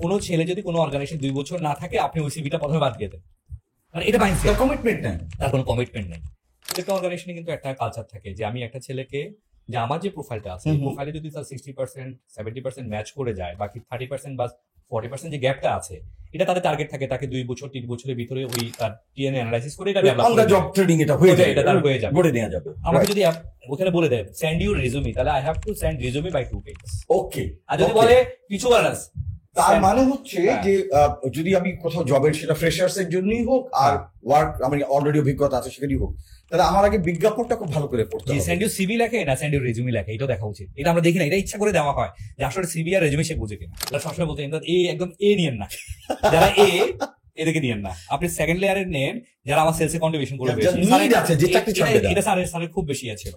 কোনো ছেলে যদি কোনো অর্গানাইজেশন 2 বছর না থাকে, আপনি ওই সিভিটা প্রথমে বাদ দিয়ে দেন, মানে এটা মাইন্ডসেট, কমিটমেন্ট নেই, তার কোনো কমিটমেন্ট নেই। একটা অর্গানাইজেশনে কিন্তু একটা কালচার থাকে যে আমি একটা ছেলেকে, যে আমার যে প্রোফাইলটা আছে, প্রোফাইলে যদি তার 60% 70% ম্যাচ করে যায়, বাকি 30% বা 40% যে গ্যাপটা আছে, এটা তাদের টার্গেট থাকে, তাকে 2 বছর 3 বছরের ভিতরে ওই তার টিএনএ অ্যানালাইসিস করে এটা ডেভেলপ করে জব ট্রেনিং এটা হয়ে যায়, এটা তার হয়ে যাবে, গড়ে নেওয়া যাবে। আমাকে যদি ওখানে বলে দেয় সেন্ড ইউর রেজুমি, তাহলে I have to send resume by 2 page. Okay, আর যদি বলে কিছু বানাস, তার মানে হচ্ছে যে যদি আমি কোথাও জবের, সেটা ফ্রেশার্স এর জন্যই হোক আর ওয়ার্ক আমি অলরেডি অভিজ্ঞতা আছে সেখানেই হোক, তাহলে আমার আগে বিজ্ঞাপনটা খুব ভালো করে পড়তে হবে। সেন্ড ইউ সিভি লেখে না সেন্ড ইউ রেজুমি লেখে, এটা দেখা উচিত। এটা আমরা দেখি না, এটা ইচ্ছা করে দেওয়া হয় যে আসলে সিভি আর রেজুমি সে বুঝে কিনা। এটা সবসময় বলতে একদম এ নিয়েন না, যারা এদিকে নিয়েন না, আপনি সেকেন্ড লেয়ারের নেন যারা আমার সেলসে কন্ট্রিবিউশন করবে, এটা স্যারের খুব বেশি আছে।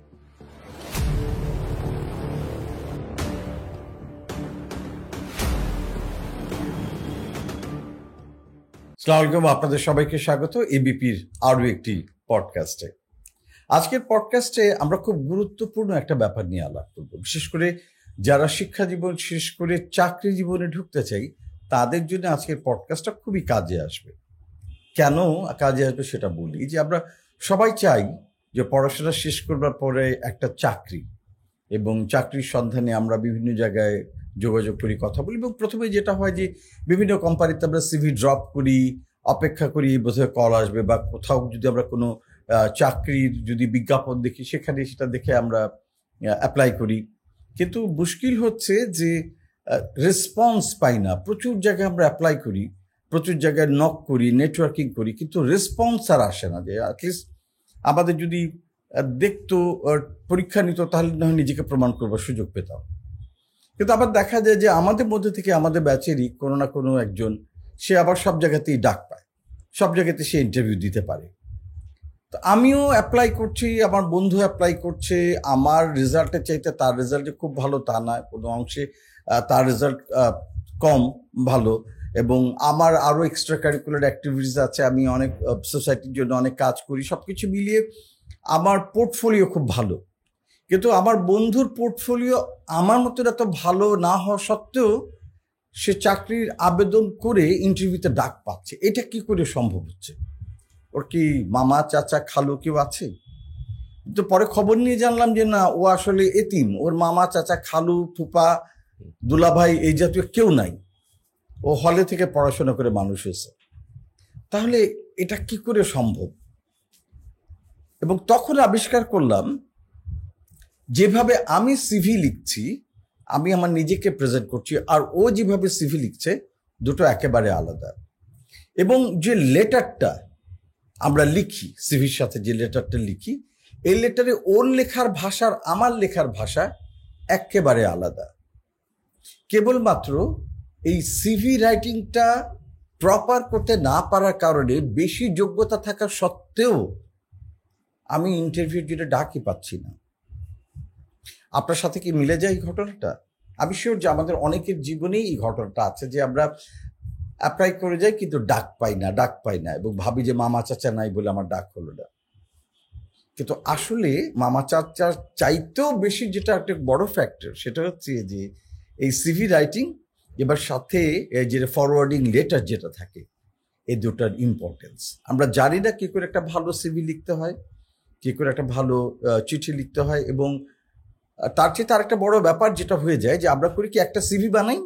আসসালামু আলাইকুম, আপনাদের সবাইকে স্বাগত এবিপির আরো একটি পডকাস্টে। আজকের পডকাস্টে আমরা খুব গুরুত্বপূর্ণ একটা ব্যাপার নিয়ে আলাপ করব, বিশেষ করে যারা শিক্ষা জীবন শেষ করে চাকরি জীবনে ঢুকতে চাই তাদের জন্য আজকের পডকাস্টটা খুবই কাজে আসবে। কেন কাজে আসবে সেটা বলি, যে আমরা সবাই চাই যে পড়াশোনা শেষ করবার পরে একটা চাকরি, এবং চাকরির সন্ধানে আমরা বিভিন্ন জায়গায় যোগাযোগ করি, কথা বলি, এবং প্রথমে যেটা হয় যে বিভিন্ন কোম্পানিতে আমরা সিভি ড্রপ করি, অপেক্ষা করি বোধহয় কল আসবে, বা কোথাও যদি আমরা কোনো চাকরির যদি বিজ্ঞাপন দেখি সেখানে সেটা দেখে আমরা অ্যাপ্লাই করি। কিন্তু মুশকিল হচ্ছে যে রেসপন্স পাই না। প্রচুর জায়গায় আমরা অ্যাপ্লাই করি, প্রচুর জায়গায় নক করি, নেটওয়ার্কিং করি, কিন্তু রেসপন্স আর আসে না। যে অ্যাটলিস্ট আমাদের যদি দেখতো, পরীক্ষা নিত, তাহলে না হয় নিজেকে প্রমাণ করবার সুযোগ পেতাম। কিন্তু আবার দেখা যায় যে আমাদের মধ্যে থেকে, আমাদের ব্যাচেরই কোনো না কোনো একজন, সে আবার সব জায়গাতেই ডাক পায়, সব জায়গাতে সে ইন্টারভিউ দিতে পারে। তো আমিও অ্যাপ্লাই করছি, আমার বন্ধু অ্যাপ্লাই করছে, আমার রেজাল্টের চাইতে তার রেজাল্ট যে খুব ভালো তা না, কোনো অংশে তার রেজাল্ট কম ভালো, এবং আমার আরও এক্সট্রা কারিকুলার অ্যাক্টিভিটিস আছে, আমি অনেক সোসাইটির জন্য অনেক কাজ করি, সব কিছু মিলিয়ে আমার পোর্টফোলিও খুব ভালো। কিন্তু আমার বন্ধুর পোর্টফোলিও আমার মতন এত ভালো না হওয়া সত্ত্বেও সে চাকরির আবেদন করে ইন্টারভিউতে ডাক পাচ্ছে। এটা কি করে সম্ভব হচ্ছে? ওর কি মামা, চাচা, খালু কেউ আছে? তো পরে খবর নিয়ে জানলাম যে না, ও আসলে এতিম, ওর মামা, চাচা, খালু, ফুপা, দুলাভাই এই জাতীয় কেউ নাই, ও হলে থেকে পড়াশোনা করে মানুষ হয়েছে। তাহলে এটা কি করে সম্ভব? এবং তখন আবিষ্কার করলাম, যেভাবে আমি সিভি লিখছি, আমি আমার নিজেকে প্রেজেন্ট করছি, আর ও যেভাবে সিভি লিখছে, দুটো একেবারে আলাদা। এবং যে লেটারটা আমরা লিখি, সিভির সাথে যে লেটারটা লিখি, এই লেটারে ওর লেখার ভাষার আমার লেখার ভাষা একেবারে আলাদা। কেবলমাত্র এই সিভি রাইটিংটা প্রপার করতে না পারার কারণে, বেশি যোগ্যতা থাকা সত্ত্বেও আমি ইন্টারভিউ যেটা ডাকই পাচ্ছি না। আপনার সাথে কি মিলে যায় এই ঘটনাটা? আমি শিওর যে আমাদের অনেকের জীবনেই এই ঘটনাটা আছে, যে আমরা অ্যাপ্লাই করে যাই কিন্তু ডাক পাই না, এবং ভাবি যে মামা চাচা নাই বলে আমার ডাক হলো না। কিন্তু আসলে মামা চাচার চাইতেও বেশি যেটা একটা বড় ফ্যাক্টর, সেটা হচ্ছে যে এই সিভি রাইটিং, এবার সাথে যে ফরওয়ার্ডিং লেটার যেটা থাকে, এই দুটার ইম্পর্টেন্স। আমরা জানি না কী করে একটা ভালো সিভি লিখতে হয়, কী করে একটা ভালো চিঠি লিখতে হয়, এবং তার চেয়ে তার একটা বড় ব্যাপার যেটা হয়ে যায় যে আমরা করি কি, একটা সিভি বানাই,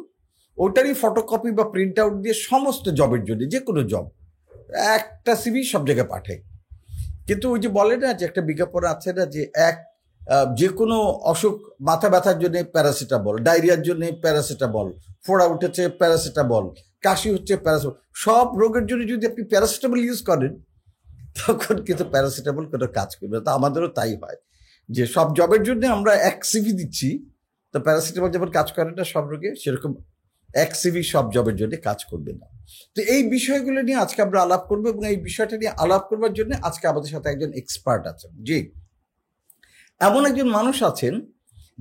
ওটারই ফটোকপি বা প্রিন্ট আউট দিয়ে সমস্ত জবের জন্য, যে কোনো জব, একটা সিভি সব জায়গায় পাঠাই। কিন্তু ওই যে বলে না যে একটা বিজ্ঞাপন আছে না, যে যে কোনো অসুখ, মাথা ব্যথার জন্য প্যারাসিটামল, ডায়রিয়ার জন্য প্যারাসিটামল, ফোড়া উঠেছে প্যারাসিটামল, কাশি হচ্ছে প্যারাসিটামল, সব রোগের জন্য যদি আপনি প্যারাসিটামল ইউজ করেন, তখন কিন্তু প্যারাসিটামল কোনো কাজ করবে না। তা আমাদেরও তাই হয়, যে সব জবের জন্য আমরা এক সিভি দিচ্ছি, তো প্যারাসিটামল যেমন কাজ করে না সব রোগে, সেরকম এক সিভি সব জবের জন্য কাজ করবে না। তো এই বিষয়গুলো নিয়ে আজকে আমরা আলাপ করবো, এবং এই বিষয়টা নিয়ে আলাপ করবার জন্য আজকে আমাদের সাথে একজন এক্সপার্ট আছেন। জি, এমন একজন মানুষ আছেন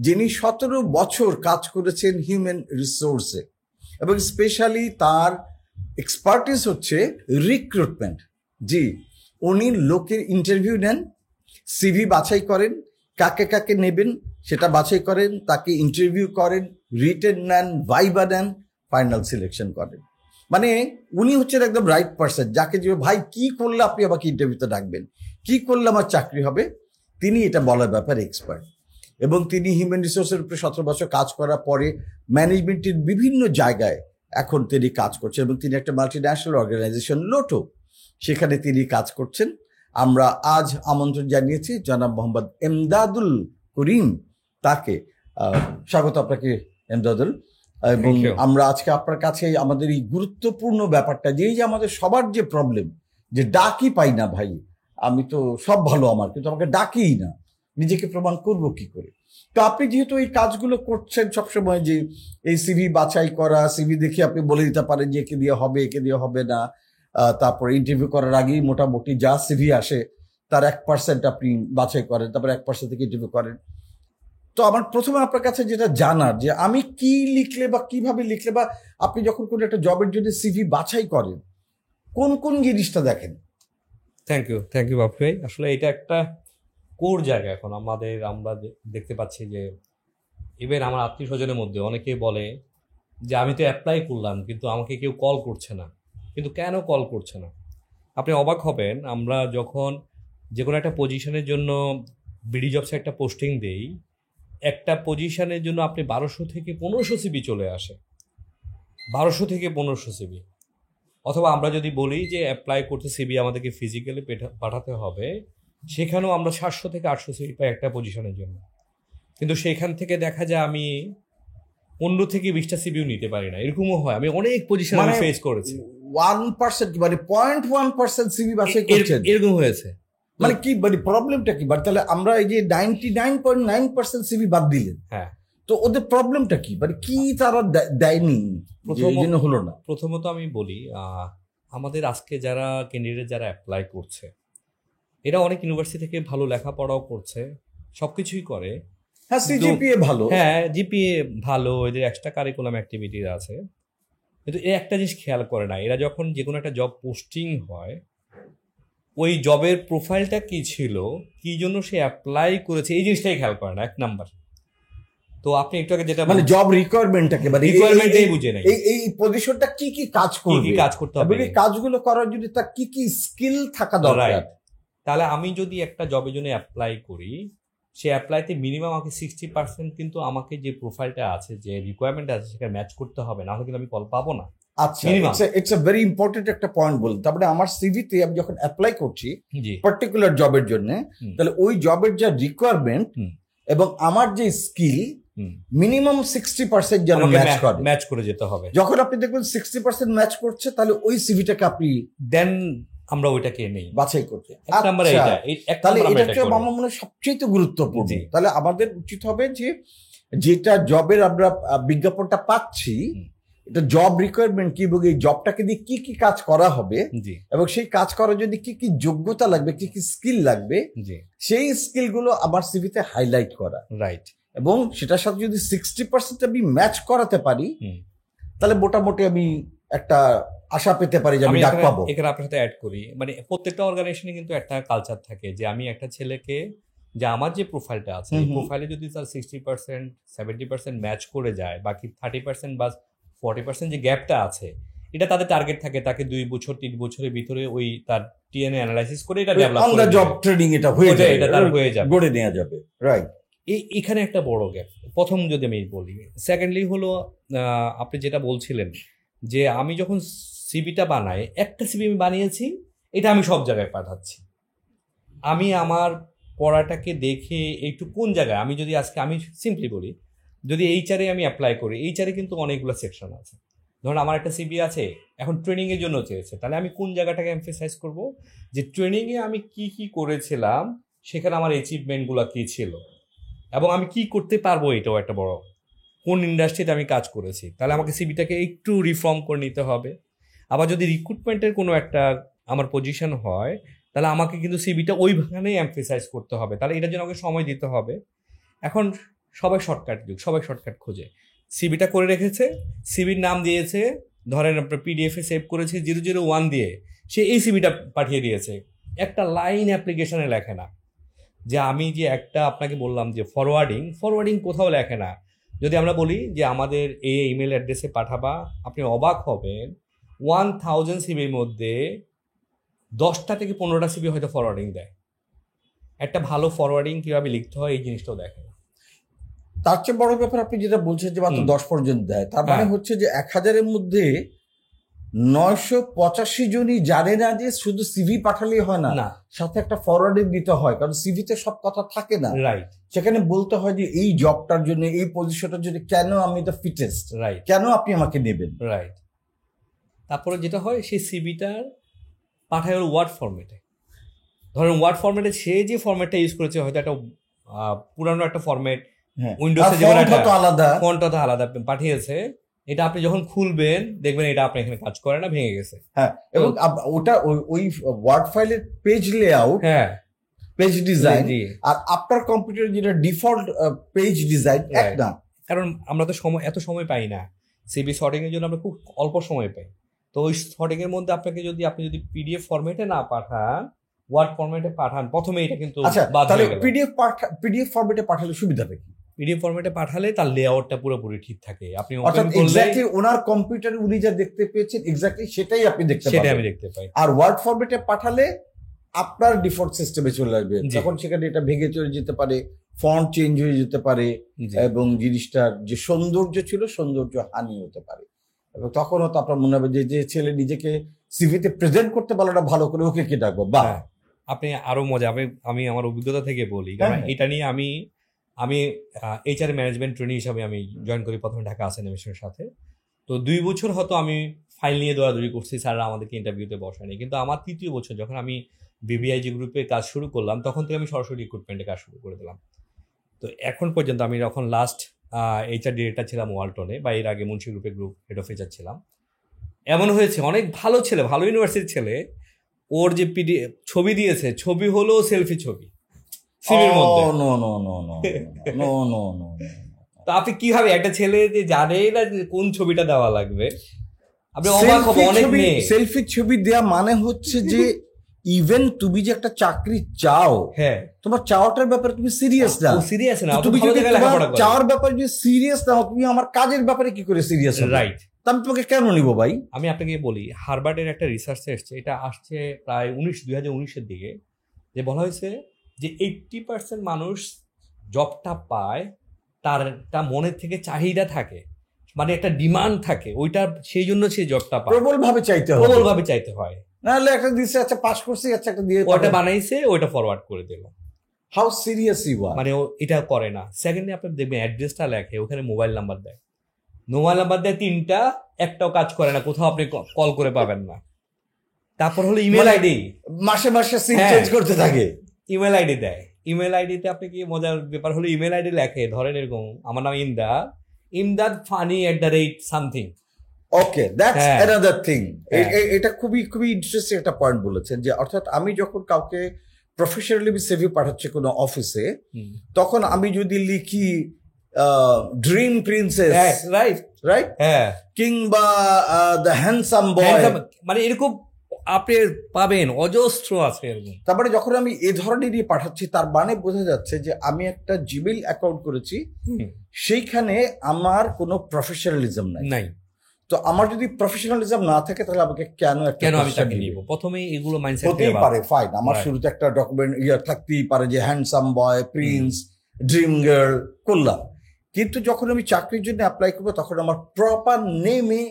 যিনি 17 বছর কাজ করেছেন হিউম্যান রিসোর্সে, এবং স্পেশালি তার এক্সপার্টিস হচ্ছে রিক্রুটমেন্ট। জি, উনি লোকের ইন্টারভিউ নেন, সিভি বাছাই করেন, কাকে কাকে নেবেন সেটা বাছাই করেন, তাকে ইন্টারভিউ করেন, রিটেন নেন, ভাইবা নেন, ফাইনাল সিলেকশন করেন। মানে উনি হচ্ছেন একদম রাইট পার্সন, যাকে যে ভাই কি করলে আপনি আমাকে ইন্টারভিউতে ডাকবেন, কি করলে আমার চাকরি হবে, তিনি এটা বলার ব্যাপারে এক্সপার্ট। এবং তিনি হিউম্যান রিসোর্সের উপরে 17 বছর কাজ করার পরে ম্যানেজমেন্টের বিভিন্ন জায়গায় এখন তিনি কাজ করছেন, এবং তিনি একটা মাল্টিন্যাশনাল অর্গানাইজেশন লোটো, সেখানে তিনি কাজ করছেন। আমরা আজ আমন্ত্রণ জানিয়েছি জনাব মোহাম্মদ এমদাদুল করিম, তাকে স্বাগত আপনাকে এমদাদুল। এবং আমরা আজকে আপনার কাছে আমাদের এই গুরুত্বপূর্ণ ব্যাপারটা, যে আমাদের সবার যে প্রবলেম, যে ডাকই পাই না ভাই, আমি তো সব ভালো আমার, কিন্তু আমাকে ডাকিই না, নিজেকে প্রমাণ করব কি করে। তো আপনি যেহেতু এই কাজগুলো করছেন সবসময়, যে এই সিভি বাছাই করা, সিভি দেখে আপনি বলে দিতে পারেন যে একে দিয়ে হবে, একে দিয়ে হবে না, তারপরে ইন্টারভিউ করার আগেই মোটামুটি যা সিভি আসে তার 1% আপনি বাছাই করেন, তারপরে 1% থেকে ইন্টারভিউ করেন। তো আমার প্রথমে আপনার কাছে যেটা জানার, যে আমি কি লিখলে বা কিভাবে লিখলে, বা আপনি যখন কোনো একটা জবের জন্য সিভি বাছাই করেন, কোন কোন জিনিসটা দেখেন? থ্যাংক ইউ বাপু ভাই। আসলে এটা একটা কোর জায়গা। এখন আমরা দেখতে পাচ্ছি যে ইভেন আমার আত্মীয় স্বজনের মধ্যে অনেকেই বলে যে আমি তো অ্যাপ্লাই করলাম, কিন্তু আমাকে কেউ কল করছে না। কিন্তু কেন কল করছে না? আপনি অবাক হবেন, আমরা যখন যে কোনো একটা পজিশনের জন্য বিডি জবসে একটা পোস্টিং দেই, একটা পজিশনের জন্য আপনি 1200 থেকে 1500 সিবি চলে আসে, 1200 থেকে 1500 সিবি। অথবা আমরা যদি বলি যে অ্যাপ্লাই করতে সিবি আমাদেরকে ফিজিক্যালি পাঠাতে হবে, সেখানেও আমরা 700 থেকে 800 সিবি পাই একটা পজিশনের জন্য। কিন্তু সেখান থেকে দেখা যায় আমি 15 থেকে 20টা সিবিও নিতে পারি না, এরকমও হয়। আমি অনেক পজিশন ফেস করেছি। 1% মানে 0.1% সিবি বাছাই করছেন, এরকম হয়েছে। মানে কি, মানে প্রবলেমটা কি? মানে তাহলে আমরা এই যে 99.9% সিবি বাদ দিলেন, হ্যাঁ, তো ওদের প্রবলেমটা কি, মানে কি তারা দেয়নি, হলো না? প্রথমত আমি বলি, আমাদের আজকে যারা ক্যান্ডিডেট যারা অ্যাপ্লাই করছে, এরা অনেক ইউনিভার্সিটি থেকে ভালো লেখাপড়াও করছে, সবকিছুই করে। হ্যাঁ, সিজিপিএ ভালো, হ্যাঁ জিপিএ ভালো, এদের এক্সট্রা কারিকুলাম অ্যাক্টিভিটিস আছে, কিন্তু এ একটা জিনিস খেয়াল করে না, এরা যখন যে কোনো একটা জব পোস্টিং হয়, ওই জবের প্রোফাইলটা কি ছিল, কি জন্য সে অ্যাপ্লাই করেছে, এই জিনিসটাই খেয়াল করে না, 1 নাম্বার। তো আপনি একটু আগে যেটা মানে জব রিকোয়ারমেন্টটাকে, মানে রিকোয়ারমেন্টটাই বুঝে নাই, এই পজিশনটা কি কি কাজ করবে, কি কাজ করতে হবে, এই কাজগুলো করার জন্য তার কি কি স্কিল থাকা দরকার। তাহলে আমি যদি একটা জবের জন্য অ্যাপ্লাই করি, সে অ্যাপ্লাইতে মিনিমাম আমাকে 60% কিন্তু আমাকে যে প্রোফাইলটা আছে, যে রিকোয়ারমেন্ট আছে, সেটা ম্যাচ করতে হবে, না হলে কিন্তু আমি কল পাবো না। আচ্ছা, ইটস আ ভেরি ইম্পর্টেন্ট একটা পয়েন্ট বলুন। তারপরে আমার সিভিতে আমি যখন অ্যাপ্লাই করছি পার্টিকুলার জবের জন্য, তাহলে ওই জবের যা রিকোয়ারমেন্ট এবং আমার যে স্কিল, মিনিমাম 60% যেন ম্যাচ করে যেতে হবে। যখন আপনি দেখবেন 60% ম্যাচ করছে, তাহলে ওই সিভিটাকে আপনি দেন আমরা ওইটাকে নেই বাছাই করতে। তাহলে এটা আমার মনে হয় সবচেয়ে গুরুত্বপূর্ণ। তাহলে আমাদের উচিত হবে যে যেটা জবের আমরা বিজ্ঞাপনটা পাচ্ছি, এটা জব রিকোয়ারমেন্ট কি, এবং এই জবটাকে দিয়ে কি কি কাজ করা হবে, এবং সেই কাজ করার জন্য কি কি যোগ্যতা লাগবে, কি কি স্কিল লাগবে, সেই স্কিলগুলো আমার সিভিতে হাইলাইট করা, রাইট। এবং সেটার সাথে যদি 60% আমি ম্যাচ করাতে পারি, তাহলে মোটামুটি আমি একটা আশা পেতে পারি যে আমি ডাক পাবো। এখানে আপনার সাথে অ্যাড করি, মানে প্রত্যেকটা অর্গানাইজেশনে কিন্তু একটা কালচার থাকে, যে আমি একটা ছেলেকে, যে আমার যে প্রোফাইলটা আছে, এই প্রোফাইলে যদি তার 60% 70% ম্যাচ করে যায়, বাকি 30% বা 40% যে গ্যাপটা আছে, এটা তাদের টার্গেট থাকে, তাকে 2 বছর 3 বছরের ভিতরে ওই তার টিএনএ অ্যানালাইসিস করে এটা ডেভেলপ করে, জব ট্রেনিং এটা হয়ে যায়, এটা তার হয়ে যাবে, গড়ে নেওয়া যাবে, রাইট। এখানে একটা বড় গ্যাপ। প্রথম যদি আমি বলি, সেকেন্ডলি হলো আপনি যেটা বলছিলেন, যে আমি যখন সিভিটা বানাই, একটা সিভি আমি বানিয়েছি, এটা আমি সব জায়গায় পাঠাচ্ছি। আমি আমার পড়াটাকে দেখে একটু কোন জায়গায়, আমি যদি আজকে আমি সিম্পলি বলি, যদি এইচআরে আমি অ্যাপ্লাই করি, এইচআরে কিন্তু অনেকগুলো সেকশন আছে। ধরুন আমার একটা সিভি আছে, এখন ট্রেনিংয়ের জন্য চেয়েছে, তাহলে আমি কোন জায়গাটাকে এমফেসাইজ করব, যে ট্রেনিংয়ে আমি কি কি করেছিলাম, সেখানে আমার অ্যাচিভমেন্টগুলো কী ছিল, এবং আমি কি করতে পারবো, এটাও একটা বড়, কোন ইন্ডাস্ট্রিতে আমি কাজ করেছি, তাহলে আমাকে সিভিটাকে একটু রিফর্ম করে নিতে হবে। আবার যদি রিক্রুটমেন্টের কোনো একটা আমার পজিশন হয়, তাহলে আমাকে কিন্তু সিভিটা ওইখানেই এমফেসাইজ করতে হবে, তাহলে এটার জন্য আমাকে সময় দিতে হবে। এখন সবাই শর্টকাট যুগ, সবাই শর্টকাট খোঁজে। সিভিটা করে রেখেছে, সিভির নাম দিয়েছে, ধরেন আপনার পিডিএফে সেভ করেছে 001 দিয়ে, সে এই সিভিটা পাঠিয়ে দিয়েছে, একটা লাইন অ্যাপ্লিকেশনে লেখে না। যে আমি যে একটা আপনাকে বললাম যে ফরওয়ার্ডিং কোথাও লেখে না, যদি আমরা বলি যে আমাদের এই ইমেল অ্যাড্রেসে পাঠাবা, আপনি অবাক হবেন 1000 সিবির মধ্যে 10টা থেকে 15টা সিবি হয়তো ফরওয়ার্ডিং দেয়। একটা ভালো ফরওয়ার্ডিং কিভাবে লিখতে হয় এই জিনিসটাও দেখে না। তার চেয়ে বড় ব্যাপার আপনি যেটা বলছেন যে মাত্র 10 পর্যন্ত দেয়, তার মানে হচ্ছে যে 1000-এর মধ্যে 985 জনই জানে না যে শুধু সিভি পাঠালেই হয় না, সাথে একটা ফরওয়ার্ডিং দিতে হয়, কারণ সিভিতে সব কথা থাকে না। রাইট, সেখানে বলতে হয় যে এই জবটার জন্য, এই পজিশনটার জন্য কেন আমি দ্য ফিটেস্ট, রাইট, কেন আপনি আমাকে নেবেন। রাইট। তারপরে যেটা হয় সেই সিভিটার পাঠায় হলো ওয়ার্ড ফরম্যাটে। ধরেন ওয়ার্ড ফরম্যাটে সে যে ফরম্যাটটা ইউজ করেছে হয়তো একটা পুরানো একটা ফরম্যাট, উইন্ডোজে যেমন একটা আলাদা ফন্টটা তো আলাদা পাঠিয়েছে, এটা আপনি যখন খুলবেন দেখবেন এটা আপনার এখানে কাজ করে না, ভেঙে গেছে। হ্যাঁ, এবং ওটা ওই ওয়ার্ড ফাইলের পেজ লেআউট, হ্যাঁ, পেজ ডিজাইন আর আপনার কম্পিউটারে যেটা ডিফল্ট পেজ ডিজাইন এক না। কারণ আমরা তো এত সময় পাই না, সিভি শর্টিং এর জন্য আমরা খুব অল্প সময় পাই। তো ওই শর্টিং এর মধ্যে আপনি যদি পিডিএফ ফরম্যাটে না পাঠান, ওয়ার্ড ফরম্যাটে পাঠান, প্রথমে এটা কিন্তু তাহলে পিডিএফ ফরম্যাটে পাঠালে সুবিধাটা কি? পিডিএফ ফরম্যাটে পাঠালে তার লেআউটটা পুরোপুরি ঠিক থাকে। আপনি অর্থাৎ এক্স্যাক্টলি ওনার কম্পিউটারে উনি যা দেখতে পেয়েছেন এক্স্যাক্টলি সেটাই আপনি দেখতে পাবেন, সেটাই আমি দেখতে পাই। আর ওয়ার্ড ফরম্যাটে পাঠালে আপনার ডিফল্ট সিস্টেমে চলে আসবে, তখন সেখানে এটা ভেঙে চলে যেতে পারে, ফন্ট চেঞ্জ হয়ে যেতে পারে, এবং জিনিসটার যে সৌন্দর্য ছিল সৌন্দর্য হানি হতে পারে। এবং তখন হয়তো আপনার মনে হবে যে ছেলে নিজেকে সিভিতে প্রেজেন্ট করতে পারলো ভালো করে, ওকে কে ডাকবো। বা আপনি আরো মজা, আমি আমার অভিজ্ঞতা থেকে বলি, কারণ এটা নিয়ে আমি এইচআর ম্যানেজমেন্ট ট্রেনিং হিসাবে আমি জয়েন করি প্রথমে ঢাকা আসেন অ্যানিমেশনের সাথে। তো 2 বছর হয়তো আমি ফাইল নিয়ে দৌড়াদৌড়ি করছি, স্যাররা আমাদেরকে ইন্টারভিউতে বসায়নি। কিন্তু আমার 3য় বছর যখন আমি বিবিআইজি গ্রুপে কাজ শুরু করলাম, তখন থেকে আমি সরাসরি রিক্রুটমেন্টে কাজ শুরু করে দিলাম। তো এখন পর্যন্ত আমি যখন লাস্ট এইচআর ডিরেক্টর ছিলাম ওয়ালটনে, বা এর আগে মুন্সি গ্রুপে গ্রুপ হেড অফ এইচআর ছিলাম, এমন হয়েছে অনেক ভালো ছেলে, ভালো ইউনিভার্সিটির ছেলে, ওর যে ছবি দিয়েছে, ছবি হলো সেলফি ছবি সিভির মধ্যে। তো আপনি কিভাবে একটা ছেলে যে জানে না যে কোন ছবিটা দেওয়া লাগবে, আপনি অবাক হবেন। অনেক মেয়ে সেলফি ছবি দেওয়া মানে হচ্ছে যে ইভেন তুমি যে একটা চাকরি চাও, হ্যাঁ, তোমার চাওয়াটার ব্যাপারে তুমি সিরিয়াস না, সিরিয়াস না। তুমি যদি চাওয়ার ব্যাপারে যদি সিরিয়াস না, তুমি আমার কাজের ব্যাপারে কি করে সিরিয়াস হবে? রাইট, আমি তোমাকে কেন নিব ভাই? আমি আপনাকে বলি, হার্ভার্ডের একটা রিসার্চে এসছে, এটা আসছে প্রায় 2019-এর দিকে, যে বলা হয়েছে যে 80% মানুষ জবটা পায়, তার একটা মনের থেকে চাহিদা থাকে, মানে একটা ডিমান্ড থাকে, ওইটা সেই জন্য সেই জবটা পায়, প্রবলভাবে চাইতে হয়। নাহলে একটা দিছে, আচ্ছা পাস করছি, আচ্ছা একটা দিয়ে ওটা বানাইছে, ওইটা ফরওয়ার্ড করে দিল। হাউ সিরিয়াস ইউ আর, মানে এটা করে না। সেকেন্ডলি আপনি দেখবেন অ্যাড্রেসটা লেখে, ওখানে মোবাইল নাম্বার দেয়, মোবাইল নাম্বার দেয় 3টা, একটাও কাজ করে না, কোথাও আপনি কল করে পাবেন না। তারপর হলো ইমেল আইডি, মাসে মাসে সিম চেঞ্জ করতে থাকে, ইমেল আইডি দেয়। ইমেল আইডিতে আপনি কি মজার ব্যাপার হলো, ইমেল আইডি লেখে, ধরেন এরকম, আমার নাম Imdad funny@something। Okay, that's another thing. এটা খুবই খুবই ইন্টারেস্টিং একটা পয়েন্ট বলেছেন, যে অর্থাৎ আমি যখন কাউকে প্রফেশনালি সিভি পাঠাচ্ছি কোনো অফিসে, তখন আমি যদি লিখি ড্রিম প্রিন্সেস, রাইট, কিংবা দ্য হ্যান্ডসাম বয়, মানে এরকম আপনি পাবেন অজস্র আছে এরকম। তারপরে যখন আমি এ ধরনেরই পাঠাচ্ছি, তার মানে বোঝা যাচ্ছে যে আমি একটা জিমেইল অ্যাকাউন্ট করেছি, সেইখানে আমার কোনো প্রফেশনালিজম নাই। তো আমার যদি প্রফেশনালিজম না থাকে, তাহলে আমাকে কেন আমি তাকে নিব? প্রথমে এগুলো মাইন্ডসেট হতেই পারে, ফাইন, আমার শুরুতে একটা ডকুমেন্ট থাকতেই পারে যে handsome boy, Prince, dream girl করলাম, কিন্তু যখন আমি চাকরির জন্য অ্যাপ্লাই করবো, তখন আমার প্রপার নেমে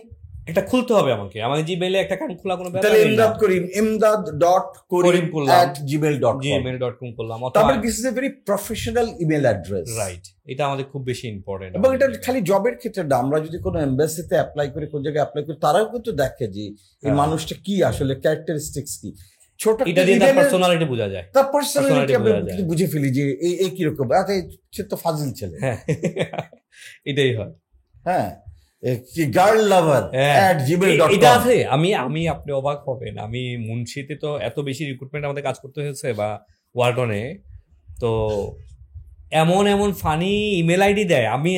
এটা খুলতে হবে আমাকে, আমার জিমেইলে একটা অ্যাকাউন্ট খোলা কোনো ব্যাপার না। imdad.karim@gmail.com করলাম। তারপরে this is a very professional email address, right. এটা আমাদের খুব বেশি ইম্পর্টেন্ট। এবং এটা খালি জবের ক্ষেত্রে না, আমরা যদি কোনো এমবাসিতে অ্যাপ্লাই করি, কোন জায়গায় অ্যাপ্লাই করি, তারাও কিন্তু দেখে যে এই মানুষটা কি আসলে ক্যারেক্টারিস্টিক্স কি, ছোট এটা দিয়ে তার পার্সোনালিটি বোঝা যায়, তার পার্সোনালিটি আমরা বুঝে ফেলি যে এই কিরকম, সে তো ফাজিল ছেলে, হ্যাঁ এটাই হয়, হ্যাঁ, গার্ল লাভার @gmail.com এটা আছে। আমি আপনি অবাক হবেন, আমি মুন্সিতে তো এত বেশি রিক্রুটমেন্ট আমাদের কাজ করতে হয়েছে, বা ওয়ালটনে, তো এমন ফানি ইমেল আইডি দেয়, আমি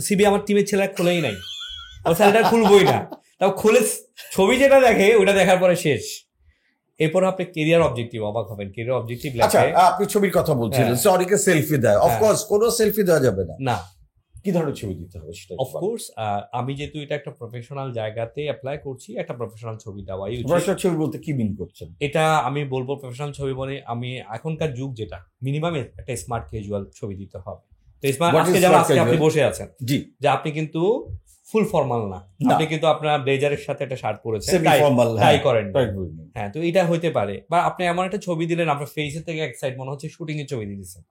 সিবি আমার টিমের ছেলে খোলেই নাই, এটা খুলবই না, তাও খুলে ছবি যেটা দেখে ওটা দেখার পরে শেষ। এরপর আপনি কেরিয়ার অবজেক্টিভ, অবাক হবেন, কেরিয়ার অবজেক্টিভ লেখে। আপনি ছবির কথা বলছিলেন, অনেকে সেলফি দেয়, অফকোর্স কোনো সেলফি দেওয়া যাবে না, কি ধরনের ছবি দিতে হবে সেটা একটু বলেন। অফকোর্স আমি যেহেতু এটা একটা প্রফেশনাল জায়গাতে অ্যাপ্লাই করছি, একটা প্রফেশনাল ছবি দেওয়াই উচিত। প্রফেশনাল ছবি বলতে কি মিন করছেন? এটা আমি বলবো প্রফেশনাল ছবি বলে আমি এখনকার যুগ যেটা মিনিমাম একটা স্মার্ট ক্যাজুয়াল ছবি দিতে হবে। তো স্মার্ট What is আজকে যেমন smart আজকে আপনি casual? বসে আছেন জি, যে আপনি কিন্তু ফুল ফর্মাল না, আপনি কিন্তু আপনার ব্লেজারের সাথে একটা শার্ট পরেছেন, সেমি ফর্মাল, টাই করেন। টাই করিনি। হ্যাঁ, তো এটা হইতে পারে। বা আপনি এমন একটা ছবি দিলেন আপনার ফেসের থেকে এক সাইড মনে হচ্ছে শুটিং এর ছবি দিয়ে দিচ্ছেন,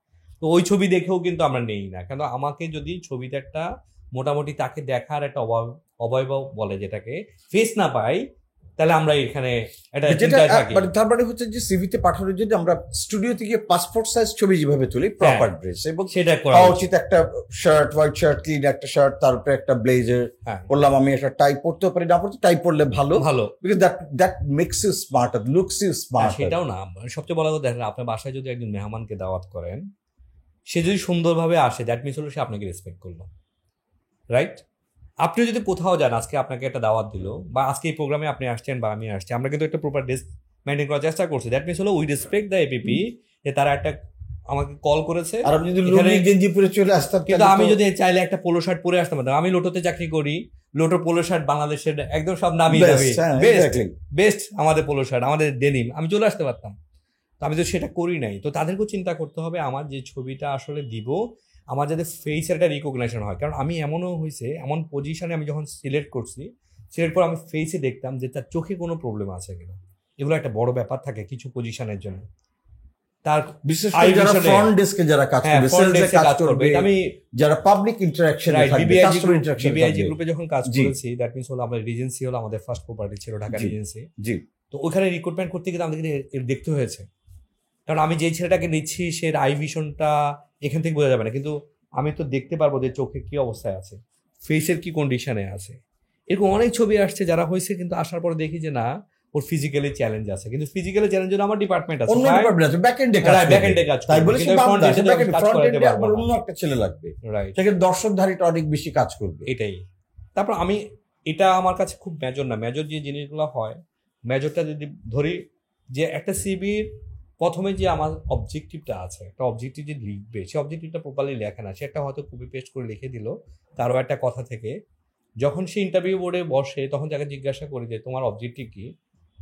তো ওই ছবি দেখেও কিন্তু আমরা নেই না। কারণ আমাকে যদি ছবিতে একটা মোটামুটি তাকে দেখার একটা অবয়ব বলে যেটাকে ফেস না পাই, তাহলে আমরা এখানে একটা যেটা চিন্তায় থাকি। মানে তার মানে হচ্ছে যে সিভিতে পাঠানোর জন্য আমরা স্টুডিওতে গিয়ে পাসপোর্ট সাইজ ছবি যেভাবে তুলি, প্রপার ড্রেস এবং সেটা করা হওয়া উচিত। উচিত একটা শার্ট, হোয়াইট শার্ট, ক্লিন একটা শার্ট, তারপরে একটা ব্লেজার হ্যাঁ, পরলাম। আমি একটা টাই পরতেও পারি, না পড়তে টাই পরলে ভালো, ভালো। Because that makes you smart, looks you smart. সেটাও না, সবচেয়ে বড় কথা দেখেন, আপনার বাসায় যদি একজন মেহমানকে দাওয়াত করেন, সে যদি সুন্দরভাবে আসে, দ্যাট মিনস হলো সে আপনাকে রেসপেক্ট করলো, রাইট? আপনি যদি কোথাও যান, আজকে আপনাকে একটা দাওয়াত দিল, বা আজকে এই প্রোগ্রামে আপনি আসছেন বা আমি আসছি, আমরা কিন্তু একটা প্রপার ড্রেস মেনটেন করার চেষ্টা করছি। দ্যাট মিনস হলো উই রেসপেক্ট দ্য এপিপি, যে তারা একটা আমাকে কল করেছে। আর আমি যদি এখানে- লুঙ্গি গেঞ্জি পরে চলে আসতাম, কিন্তু আমি যদি চাইলে একটা পোলো শার্ট পরে আসতাম, আমি লোটোতে চাকরি করি, লোটো পোলো শার্ট বাংলাদেশের একদম সব নামি দামি বেস্ট আমাদের পোলো শার্ট, আমাদের ডেনিম, আমি চলে আসতে পারতাম। তো আমি তো সেটা করি নাই। তো তাদেরকেও চিন্তা করতে হবে আমার যে ছবিটা আসলে দিব, আমার যাতে ফেসের একটা রিকগনাইশন হয়। কারণ আমি এমনও হয়েছে, এমন পজিশনে আমি যখন সিলেক্ট করছি, সিলেক্ট করে আমি ফেসে দেখতাম যে তার চোখে কোনো প্রবলেম আছে কিনা। এগুলো একটা বড় ব্যাপার থাকে কিছু পজিশনের জন্য। তার বিশেষ করে যারা ফ্রন্ট ডেস্কে যারা কাজ করবে, সেলসে কাজ করবে, আমি যারা পাবলিক ইন্টারঅ্যাকশনে থাকবে, কাস্টমার ইন্টারঅ্যাকশনে বিবিআইজি থাকবে। গ্রুপে যখন কাজ জি। করেছি, দ্যাট মিনস হলো আমাদের রিজেন্সি হলো আমাদের ফার্স্ট প্রপার্টি ছিল, ঢাকা জি। রিজেন্সি। জি, তো ওখানে রিক্রুটমেন্ট করতে গিয়ে আমাদের দেখতে হয়েছে, কারণ আমি যে ছেলেটাকে নিচ্ছি সে আই ভিশনটা এখান থেকে বোঝা যাবে না, কিন্তু আমি তো দেখতে পারবো যে চোখে কি অবস্থায় আছে, ফেসের কি কন্ডিশনে আছে। এরকম অনেক ছবি আসছে যারা হয়েছে, কিন্তু আসার পরে দেখি যে না, ওর ফিজিক্যালি চ্যালেঞ্জ আছে, কিন্তু ফিজিক্যালি চ্যালেঞ্জ জন্য আমার ডিপার্টমেন্ট আছে, অন্য ডিপার্টমেন্ট আছে, ব্যাক এন্ডে কাজ করবে। ব্যাক এন্ডে কাজ তাই করবে, বলে কিন্তু সে front end এ ব্যাক কাজ ফ্রন্ট করাতে এন্ডে পারবো আবার না। অন্য একটা ছেলে লাগবে, রাইট, সেখানে দর্শকধারীটা অনেক বেশি কাজ করবে। এটাই। তারপর আমি এটা আমার কাছে খুব মেজর না, মেজর যে জিনিসগুলো হয়, মেজরটা যদি ধরি যে একটা সিবির প্রথমে যে আমার অবজেক্টিভটা আছে, একটা অবজেক্টিভ যে লিখবে, সে অবজেক্টিভটা প্রপারলি লেখা না, সে একটা হয়তো কপি পেস্ট করে লিখে দিল তারও একটা কথা থেকে। যখন সে ইন্টারভিউ বোর্ডে বসে তখন তাকে জিজ্ঞাসা করি যে তোমার অবজেক্টিভ কি,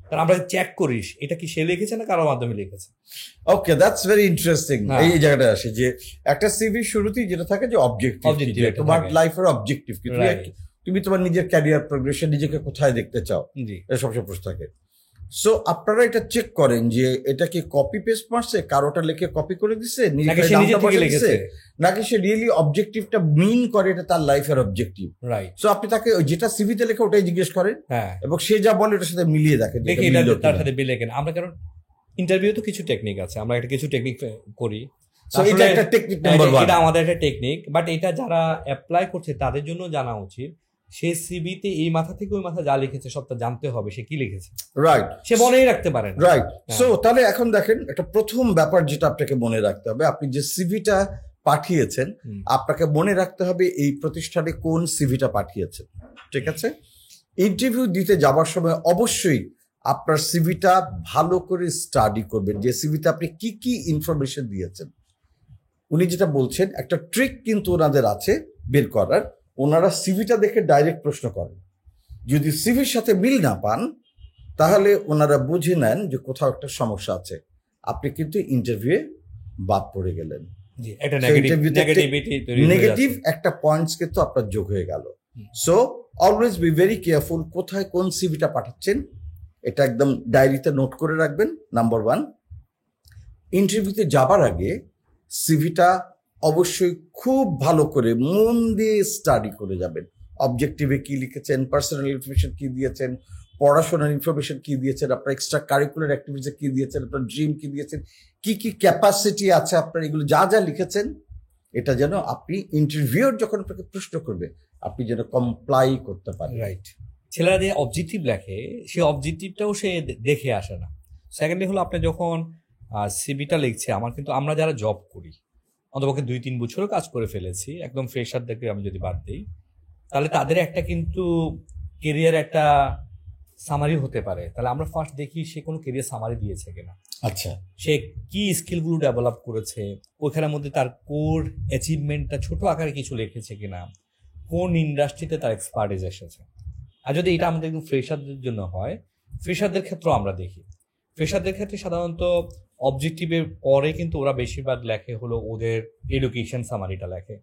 কারণ আমরা চেক করিস এটা কি সে লিখেছে না কারোর মাধ্যমে লিখেছে। ওকে, দ্যাটস ভেরি ইন্টারেস্টিং। হ্যাঁ। এই জায়গাটা আসে যে একটা সিভি শুরুতেই যেটা থাকে যে অবজেক্টিভ, Objective একটা তোমার থাকে। লাইফের অবজেক্টিভ কি, Right. তুমি তোমার নিজের ক্যারিয়ার প্রোগ্রেশন, নিজেকে কোথায় দেখতে চাও, জি, এটা সবসময় প্রশ্ন থাকে। সো আপনারা এটা চেক করেন যে এটা কি কপি পেস্ট মারছে, কারোটা লিখে কপি করে দিছে, নাকি সে নিজে থেকে লিখেছে, নাকি সে রিয়েলি অবজেক্টিভটা মিন করে এটা তার লাইফের অবজেক্টিভ। রাইট। সো আপনি তাকে যেটা সিভিতে লেখা ওটাই জিজ্ঞেস করেন হ্যাঁ, এবং সে যা বলে ওটার সাথে মিলিয়ে দেখেন যে দেখি এটা এটা মিললো তার কিনা। সাথে বিলে কেন আমরা, কারণ ইন্টারভিউ তো কিছু টেকনিক আছে, আমরা একটা কিছু টেকনিক করি। So এটা একটা টেকনিক নাম্বার 1। এটা আমাদের একটা টেকনিক, বাট এটা যারা অ্যাপ্লাই করছে তাদের জন্য জানা উচিত, সে সিভিতে এই মাথা থেকে ওই মাথা যা লিখেছে সবটা জানতে হবে সে কি লিখেছে, রাইট, সে মনেই রাখতে পারে না। রাইট। হ্যাঁ। সো তাহলে এখন দেখেন একটা প্রথম ব্যাপার যেটা আপনাকে মনে রাখতে হবে, আপনি যে সিভিটা পাঠিয়েছেন হুম। আপনাকে মনে রাখতে হবে এই প্রতিষ্ঠানে কোন সিভিটা পাঠিয়েছেন, ঠিক আছে? ইন্টারভিউ দিতে যাবার সময় অবশ্যই আপনার সিভিটা ভালো করে স্টাডি করবেন, যে সিভিতে আপনি কি কি ইনফরমেশন দিয়েছেন। উনি যেটা বলছেন একটা ট্রিক কিন্তু ওনাদের আছে বের করার, ওনারা সিভিটা দেখে ডাইরেক্ট প্রশ্ন করেন, যদি সিভির সাথে মিল না পান তাহলে ওনারা বুঝে নেন যে কোথাও একটা সমস্যা আছে, আপনি কিন্তু ইন্টারভিউয়ে বাদ পড়ে গেলেন। জি, একটা So interview তে নেগেটিভিটি তৈরি হয়ে নেগেটিভ যাচ্ছে। একটা পয়েন্টস কিন্তু আপনার যোগ হয়ে গেল। হুম। So always be very careful কোথায় কোন সিভিটা পাঠাচ্ছেন, এটা একদম ডায়েরিতে নোট করে রাখবেন। নাম্বার 1, ইন্টারভিউতে যাবার আগে সিভিটা অবশ্যই খুব ভালো করে মন দিয়ে স্টাডি করে যাবেন। অবজেক্টিভে কি লিখেছেন, পার্সোনাল ইনফরমেশন কি দিয়েছেন, পড়াশোনার ইনফরমেশন কি দিয়েছেন, আপনার এক্সট্রা কারিকুলার অ্যাক্টিভিটিসে কি দিয়েছেন, আপনার ড্রিম কি দিয়েছেন, কি কি ক্যাপাসিটি আছে আপনার, এগুলো যা যা লিখেছেন এটা যেন আপনি ইন্টারভিউর যখন আপনাকে প্রশ্ন করবে আপনি যেন কমপ্লাই করতে পারেন। রাইট। ছেলেরা যে অবজেক্টিভ লেখে সেই অবজেক্টিভটাও সে দেখে আসে না। সেকেন্ডলি হলো আপনি যখন সিভিটা লিখছে, আমার কিন্তু আমরা যারা জব করি অন্তপক্ষে 2-3 বছরও কাজ করে ফেলেছি, একদম ফ্রেশারদেরকে আমি যদি বাদ দিই, তাহলে তাদের একটা কিন্তু কেরিয়ার একটা সামারি হতে পারে, তাহলে আমরা ফার্স্ট দেখি সে কোনো কেরিয়ার সামারি দিয়েছে কিনা, আচ্ছা সে কি স্কিলগুলো ডেভেলপ করেছে, ওইখানের মধ্যে তার কোর অ্যাচিভমেন্টটা ছোট আকারে কিছু লিখেছে কিনা, কোন ইন্ডাস্ট্রিতে তার এক্সপার্টিস এসেছে। আর যদি এটা আমাদের একদম ফ্রেশারদের জন্য হয়, ফ্রেশারদের ক্ষেত্রেও আমরা দেখি, ফ্রেশারদের ক্ষেত্রে সাধারণত অবজেক্টিভের পরে কিন্তু ওরা বেশিরভাগ লেখে হলো ওদের এডুকেশন সামারিটা লেখে।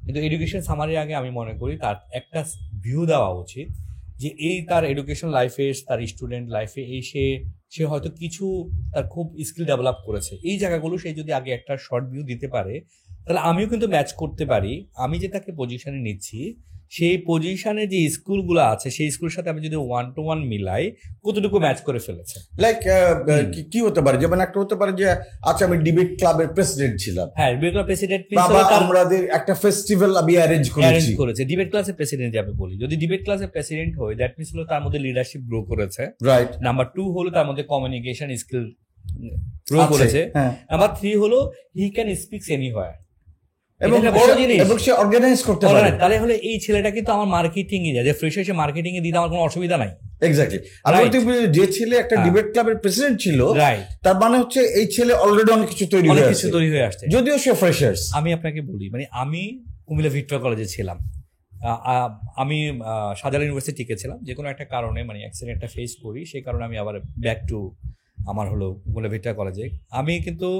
কিন্তু এডুকেশন সামারির আগে আমি মনে করি তার একটা ভিউ দেওয়া উচিত যে এই তার এডুকেশন লাইফে, তার স্টুডেন্ট লাইফে এই সে হয়তো কিছু তার খুব স্কিল ডেভেলপ করেছে, এই জায়গাগুলো সে যদি আগে একটা শর্ট ভিউ দিতে পারে, তাহলে আমিও কিন্তু ম্যাচ করতে পারি। আমি যে তাকে পজিশনে নিচ্ছি, সেই পজিশনে যে স্কুলগুলো আছে সেই স্কুলের সাথে আমি যদি 1-to-1 মিলাই, কতটুকু ম্যাচ করে ফেলেছে। লাইক কি হতে পারে, যেমন একটা হতে পারে যে আচ্ছা আমি ডিবেট ক্লাবের প্রেসিডেন্ট ছিলাম, হ্যাঁ ডিবেট ক্লাব প্রেসিডেন্ট আমাদের একটা ফেস্টিভ্যাল আমি অ্যারেঞ্জ করেছে, ডিবেট ক্লাসের প্রেসিডেন্ট যাবে বলি, যদি ডিবেট ক্লাসের প্রেসিডেন্ট হয় দ্যাট মিনস হলো তার মধ্যে লিডারশিপ গ্রো করেছে, রাইট। নাম্বার 2 হলো তার মধ্যে কমিউনিকেশন স্কিল গ্রো করেছে, নাম্বার 3 হলো হি ক্যান স্পিকস এনিহোয়ার, এবং বড় জিনিস এবং সে অর্গানাইজ করতে পারে। তাহলে হলে এই ছেলেটা কিন্তু আমার মার্কেটিং এ যায়, যে ফ্রেশার সে মার্কেটিং এ দিতে আমার কোনো অসুবিধা নাই। এক্স্যাক্টলি। আর যে ছেলে একটা ডিবেট ক্লাবের প্রেসিডেন্ট ছিল, তার মানে হচ্ছে এই ছেলে অলরেডি অনেক কিছু তৈরি হয়ে আসছে, যদিও সে ফ্রেশার্স। আমি আপনাকে বলি, মানে আমি কুমিল্লা ভিক্টোরিয়া কলেজে ছিলাম, আমি শাহজালাল ইউনিভার্সিটিতে ছিলাম, যে কোনো একটা কারণে মানে অ্যাক্সিডেন্টটা ফেস করি, সেই কারণে আমি আবার ব্যাক টু আমার হলো কুমিল্লা ভিক্টোরিয়া কলেজে। আমি কিন্তু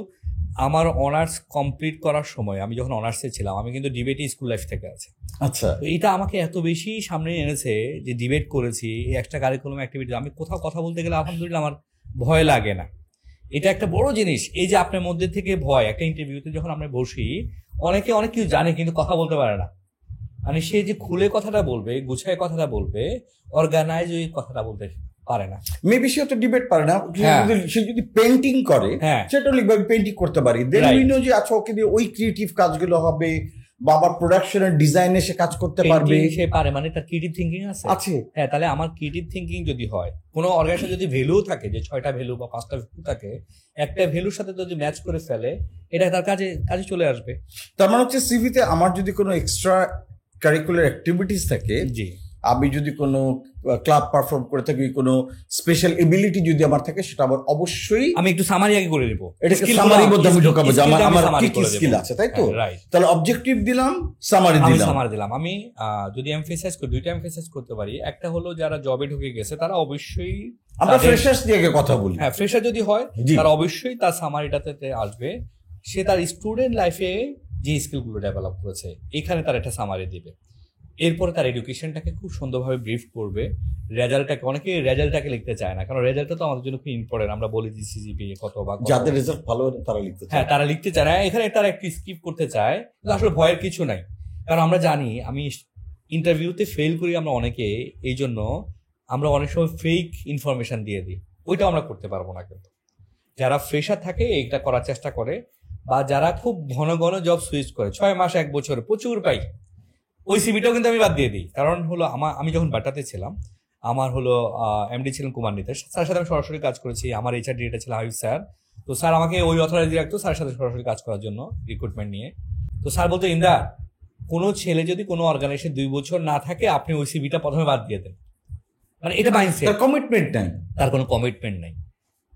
আমার অনার্স কমপ্লিট করার সময়, আমি যখন অনার্সে ছিলাম, আমি কিন্তু ডিবেটই স্কুল লাইফ থেকে আছে। আচ্ছা, এটা আমাকে এত বেশি সামনে এনেছে যে ডিবেট করেছি, এই এক্সট্রা কারিকুলাম অ্যাক্টিভিটি, আমি কোথাও কথা বলতে গেলে আলহামদুলিল্লাহ আমার ভয় লাগে না। এটা একটা বড় জিনিস, এই যে আপনার মধ্যে থেকে ভয়, একটা ইন্টারভিউতে যখন আমরা বসি, অনেকে অনেক কিছু জানে কিন্তু কথা বলতে পারে না, মানে সে যে খুলে কথাটা বলবে, গুছায় কথাটা বলবে, অর্গানাইজ ওই কথাটা বলতে পারে না। মেবি সে তো ডিবেট পারে না, সে যদি পেন্টিং করে সেটা লিখবে, আমি পেন্টিং করতে পারি, দেন উই নো যে আচ্ছা ওকে দিয়ে ওই ক্রিয়েটিভ কাজগুলো হবে, বা আবার প্রোডাকশনের ডিজাইনে সে কাজ করতে পারবে, সে পারে, মানে তার ক্রিয়েটিভ থিঙ্কিং আছে। হ্যাঁ, তাহলে আমার ক্রিয়েটিভ থিঙ্কিং যদি হয়, কোনো অর্গানাইজেশন যদি ভ্যালু থাকে, যে 6টা ভ্যালু বা 5টা ভ্যালু থাকে, একটা ভ্যালুর সাথে যদি ম্যাচ করে ফেলে, এটা তার কাজে চলে আসবে। তার মানে হচ্ছে সিভিতে আমার যদি কোনো এক্সট্রা কারিকুলার অ্যাক্টিভিটিস থাকে, জি, আমি যদি কোনো ক্লাব পারফর্ম করে থাকি, কোনো স্পেশাল এবিলিটি যদি আমার থাকে, সেটা আবার অবশ্যই আমি একটু সামারি আগে করে দেব, এটাকে সামারির মধ্যে আমি ঢোকাবো যে আমার কি কি স্কিল আছে, তাই তো? তাহলে অবজেক্টিভ দিলাম, সামারি দিলাম। আমি যদি এমফেসাইজ করি, দুইটা এমফেসাইজ করতে পারি। একটা হলো যারা জবে ঢুকে গেছে, তারা অবশ্যই, আমরা ফ্রেশার্স দিয়ে কথা বলি, হ্যাঁ ফ্রেশার যদি হয়, তারা অবশ্যই তার সামারিটাতে আসবে, সে তার স্টুডেন্ট লাইফে যে স্কিলগুলো ডেভেলপ করেছে এখানে তার একটা সামারি দিবে। এরপরে তার এডুকেশনটাকে খুব সুন্দরভাবে ব্রিফ করবে, রেজাল্টটাকে, অনেকে রেজাল্টটাকে লিখতে চায় না, কারণ রেজাল্টটা তো আমাদের জন্য খুব ইম্পর্টেন্ট। আমরা বলি যে সিজিপিএ কত, বা যাদের রেজাল্ট ভালো হয় তারা লিখতে চায়, হ্যাঁ তারা লিখতে চায় না, এখানে তারা একটু স্কিপ করতে চায়, আসলে ভয়ের কিছু নাই। কারণ আমরা জানি, আমি ইন্টারভিউতে ফেল করি আমরা অনেকে, এই জন্য আমরা অনেক সময় ফেক ইনফরমেশন দিয়ে দিই, ওইটা আমরা করতে পারবো না। কিন্তু যারা ফ্রেশার থাকে এটা করার চেষ্টা করে, বা যারা খুব ঘন ঘন জব সুইচ করে, 6 মাস 1 বছর প্রচুর পাই, ওই সিভিটাও কিন্তু আমি বাদ দিয়ে দিই। কারণ হলো আমি যখন বাটাতে ছিলাম, আমার হলো এমডি ছিলেন কুমার নিতেশ স্যারের সাথে আমি সরাসরি কাজ করেছি, আমার এইচআর ডিরেক্টর ছিল হাবিব স্যার। তো স্যার আমাকে ওই অথরাইজ দিয়ে রাখতো স্যারের সাথে সরাসরি কাজ করার জন্য, রিক্রুটমেন্ট নিয়ে। তো স্যার বলতো, ইমরান, কোনো ছেলে যদি কোনো অর্গানাইজেশন 2 বছর না থাকে, আপনি ওই সিভিটা প্রথমে বাদ দিয়ে দেন। মানে এটা মাইন্ডসেট, তার কমিটমেন্ট নাই, তার কোনো কমিটমেন্ট নাই।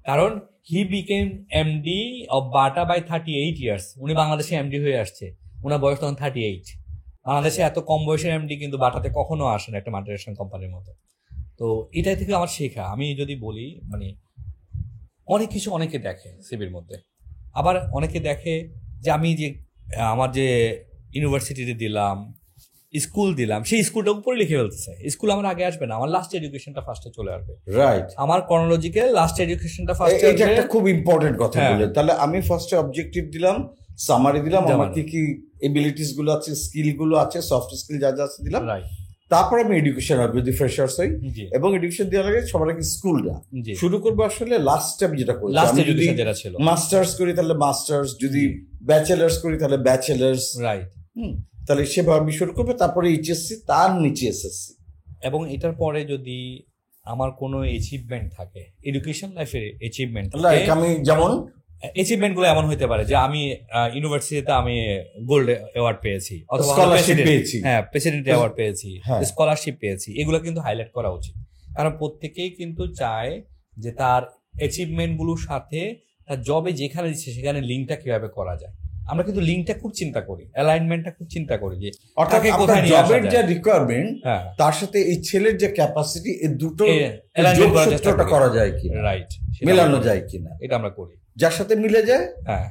কারণ he became MD of Bata by 38 years. উনি বাংলাদেশে এমডি হয়ে আসছে, ওনার বয়স তখন 38। বাংলাদেশে এত কম বয়সের এমডি কিন্তু বাটাতে কখনো আসেন, একটা মাল্টিনেশনাল কোম্পানির মতো। তো এটাই থেকে আমার শেখা। আমি যদি বলি, মানে অনেক কিছু অনেকে দেখে সিভির মধ্যে, আবার অনেকে দেখে যে আমি যে আমার যে ইউনিভার্সিটিতে দিলাম, স্কুল দিলাম, সেই স্কুলটা উপরে লিখে ফেলতেছে। স্কুল আমার আগে আসবে না, আমার লাস্ট এডুকেশনটা ফার্স্টে চলে আসবে। রাইট, আমার ক্রনোলজিক্যাল লাস্ট এডুকেশনটা ফার্স্টে আসবে। এটা একটা খুব ইম্পর্টেন্ট কথা বলে। তাহলে আমি ফার্স্টে অবজেক্টিভ দিলাম, সামারি দিলাম, আমার কি কি এবিলিটিস গুলো আছে, স্কিল গুলো আছে, সফট স্কিল যা যা আছে দিলাম, তারপর আমি এডুকেশন আসবে যদি ফ্রেশার্স হই, এবং এডুকেশন দেওয়ার আগে সবার আগে স্কুলটা শুরু করবো। আসলে লাস্ট স্টেপ যেটা করি, আমি যদি মাস্টার্স করি তাহলে মাস্টার্স, যদি ব্যাচেলার্স করি তাহলে ব্যাচেলার্স, রাইট, তাহলে সেভাবে আমি শুরু করবো, তারপরে এইচএসসি, তার নিচে এসএসসি। এবং এটার পরে যদি আমার কোনো অ্যাচিভমেন্ট থাকে, এডুকেশন লাইফের অ্যাচিভমেন্ট, আমি যেমন অ্যাচিভমেন্ট গুলো এমন হতে পারে যে আমি ইউনিভার্সিটিতে আমি গোল্ড অ্যাওয়ার্ড পেয়েছি, অথবা স্কলারশিপ পেয়েছি, হ্যাঁ প্রেসিডেন্ট অ্যাওয়ার্ড পেয়েছি, স্কলারশিপ পেয়েছি, এগুলো কিন্তু হাইলাইট করা উচিত। কারণ প্রত্যেকেই কিন্তু চায় যে তার অ্যাচিভমেন্ট গুলোর সাথে তার জবে যেখানে দিচ্ছে সেখানে লিঙ্কটা কিভাবে করা যায়। আমরা কিন্তু লিঙ্কটা খুব চিন্তা করি, অ্যালাইনমেন্টটা খুব চিন্তা করি যে অর্থাৎ কোথায় নিয়ে জবের যে রিকোয়ারমেন্ট হ্যাঁ তার সাথে এই ছেলের যে ক্যাপাসিটি, এই দুটো alignment করার চেষ্টা যোগসূত্রটা করি। করা যায় কিনা, রাইট, মেলানো যায় কিনা, এটা আমরা করি। যার সাথে মিলে যায় হ্যাঁ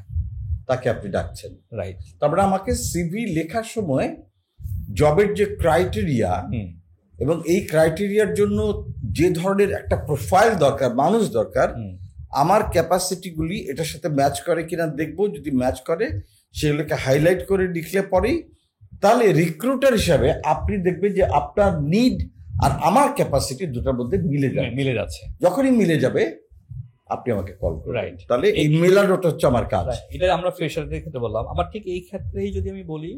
তাকে আপনি ডাকছেন। রাইট। তারপরে আমাকে সিভি লেখার সময় জবের যে ক্রাইটেরিয়া এবং এই ক্রাইটেরিয়ার জন্য যে ধরনের একটা প্রোফাইল দরকার, মানুষ দরকার, আমার ক্যাপাসিটিগুলি এটার সাথে ম্যাচ করে কিনা দেখবো। যদি ম্যাচ করে সেগুলোকে হাইলাইট করে লিখলে পরেই তাহলে রিক্রুটার হিসাবে আপনি দেখবেন যে আপনার নিড আর আমার ক্যাপাসিটি দুটার মধ্যে মিলে যাচ্ছে। যখনই মিলে যাবে আপনি আমাকে কল করুন। রাইট। তাহলে এই মেলানোটা হচ্ছে আমার কাজ। এটা আমরা ফ্রেশারদের ক্ষেত্রে বললাম। আবার ঠিক এই ক্ষেত্রেই যদি আমি বলি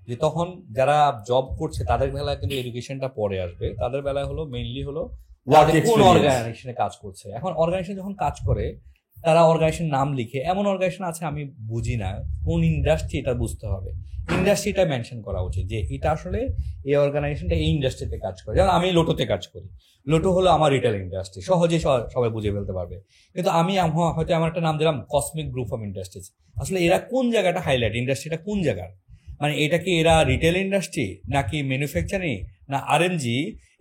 যে তখন যারা জব করছে তাদের বেলায় কিন্তু এডুকেশনটা পরে আসবে, তাদের বেলায় হলো মেইনলি হলো কোন অর্গানাইজেশনে কাজ করছে। এখন অর্গানাইজেশন যখন কাজ করে তারা অর্গানাইজেশন নাম লিখে, এমন অর্গানাইজেশন আছে আমি বুঝি না কোন ইন্ডাস্ট্রি, এটা বুঝতে হবে, ইন্ডাস্ট্রিটা মেনশন করা উচিত যে এটা আসলে এই অর্গানাইজেশনটা এই ইন্ডাস্ট্রিতে কাজ করে। যেমন আমি লোটোতে কাজ করি, লোটো হলো আমার রিটেল ইন্ডাস্ট্রি, সহজে সবাই বুঝে ফেলতে পারবে। কিন্তু আমি হয়তো আমার একটা নাম দিলাম কসমিক গ্রুপ অফ ইন্ডাস্ট্রিজ। আসলে এরা কোন জায়গাটা হাইলাইট, ইন্ডাস্ট্রিটা কোন জায়গার, মানে এটা কি এরা রিটেল ইন্ডাস্ট্রি নাকি ম্যানুফ্যাকচারিং না আরএমজি,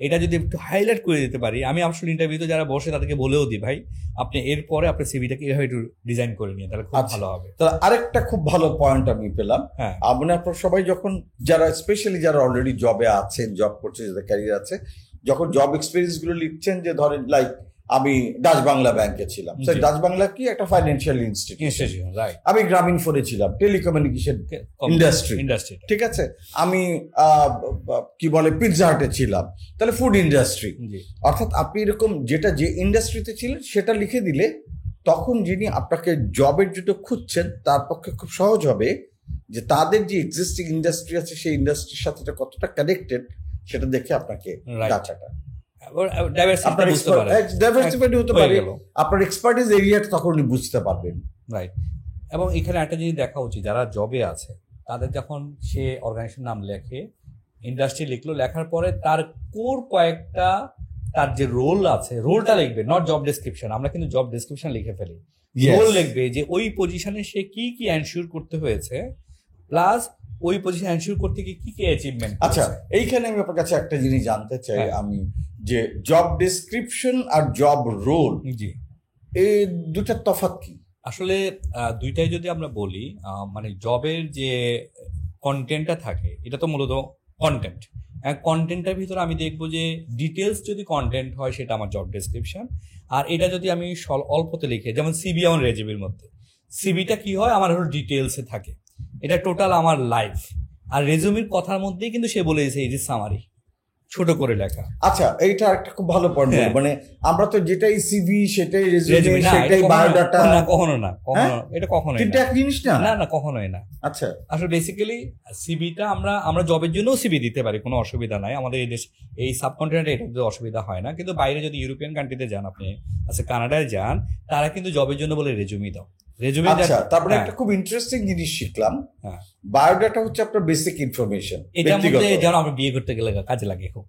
এটা যদি একটু হাইলাইট করে দিতে পারি। আমি আসলে ইন্টারভিউতে যারা বসে তাদেরকে বলেও দিই, ভাই আপনি এরপরে আপনার সিভিটাকে এভাবে একটু ডিজাইন করে নিয়ে, তাহলে খুব ভালো হবে। তো আরেকটা খুব ভালো পয়েন্ট আমি পেলাম। হ্যাঁ, আপনার সবাই যখন যারা স্পেশালি যারা অলরেডি জবে আছেন, জব করছে, যাদের ক্যারিয়ার আছে, যখন জব এক্সপিরিয়েন্স গুলো লিখছেন, যে ধরেন লাইক আমি ডাচ বাংলা ব্যাংকে ছিলাম, ডাচ বাংলা কি একটা ফাইন্যান্সিয়াল ইনস্টিটিউশন, রাইট। আমি গ্রামীণ ফোনে ছিলাম, টেলিকমিউনিকেশন ইন্ডাস্ট্রি, ঠিক আছে। আমি কি বলে পিৎজা হাটে ছিলাম, তাহলে ফুড ইন্ডাস্ট্রি। অর্থাৎ আপনি এরকম যেটা যে ইন্ডাস্ট্রিতে ছিলেন সেটা লিখে দিলে তখন যিনি আপনাকে জবের জন্য খুঁজছেন তার পক্ষে খুব সহজ হবে যে তাদের যে এক্সিস্টিং ইন্ডাস্ট্রি আছে সেই ইন্ডাস্ট্রির সাথে কতটা কানেক্টেড সেটা দেখে আপনাকে ডাকাটা। আপনার এক্সপার্টিস এরিয়াটা তখন উনি বুঝতে পারবেন। রাইট। এবং এখানে একটা জিনিস দেখা উচিত, যারা জবে আছে তাদের যখন সে অর্গানাইজেশন নাম লেখে, ইন্ডাস্ট্রি লিখলো, লেখার পরে তার কোর কয়েকটা তার যে রোল আছে, রোলটা লিখবে, নট জব ডেসক্রিপশন। আমরা কিন্তু জব ডেসক্রিপশন লিখে ফেলি, রোল লিখবে যে ওই পজিশনে সে কি কি এনশিওর করতে হয়েছে, প্লাস ওই পজিশন এনশিওর করতে গিয়ে কি কি অ্যাচিভমেন্ট। আচ্ছা, এইখানে আমি আপনার কাছে একটা জিনিস জানতে চাই আমি, যে জব ডেসক্রিপশন আর জব রোল, জি, এই দুটার তফাৎ কি? আসলে দুইটাই যদি আমরা বলি, মানে জবের যে কন্টেন্টটা থাকে এটা তো মূলত কন্টেন্ট। কন্টেন্টের ভিতরে আমি দেখবো যে ডিটেলস যদি কন্টেন্ট হয় সেটা আমার জব ডেসক্রিপশন, আর এটা যদি আমি অল্পতে লিখে, যেমন সিবি আমার রেজিউমের মধ্যে, সিবিটা কি হয় আমার হলো ডিটেলসে থাকে, এটা টোটাল আমার লাইফ। আর রেজিউমের কথার মধ্যেই কিন্তু সে বলে দিয়েছে এই যে সামারি, ছোট করে লেখা। আচ্ছা, এইটা একটা খুব ভালো পয়েন্ট। মানে আমরা তো যেটাই সিভি সেটাই রেজিউমে সেটাই বায়োডাটা, না কখনো না, কখনো এটা কখনোই কিন্তু এক জিনিস না, না না কখনোই না। আচ্ছা, আসলে বেসিক্যালি সিভিটা আমরা জবের জন্যও সিভি দিতে পারি, কোনো অসুবিধা নাই। আমাদের এই দেশ এই সাবকন্টিনেন্টে এটা অসুবিধা হয় না, কিন্তু বাইরে যদি ইউরোপিয়ান কান্ট্রিতে যান আপনি, আচ্ছা কানাডায় যান, তারা কিন্তু জবের জন্য বলে রেজুমি দাও, রেজুমি। আচ্ছা, তারপরে একটা খুব ইন্টারেস্টিং জিনিস শিখলাম, বায়োডাটা হচ্ছে আপনার বেসিক ইনফরমেশন। এটার মধ্যে যেন আমরা বিয়ে করতে গেলে কাজে লাগে খুব,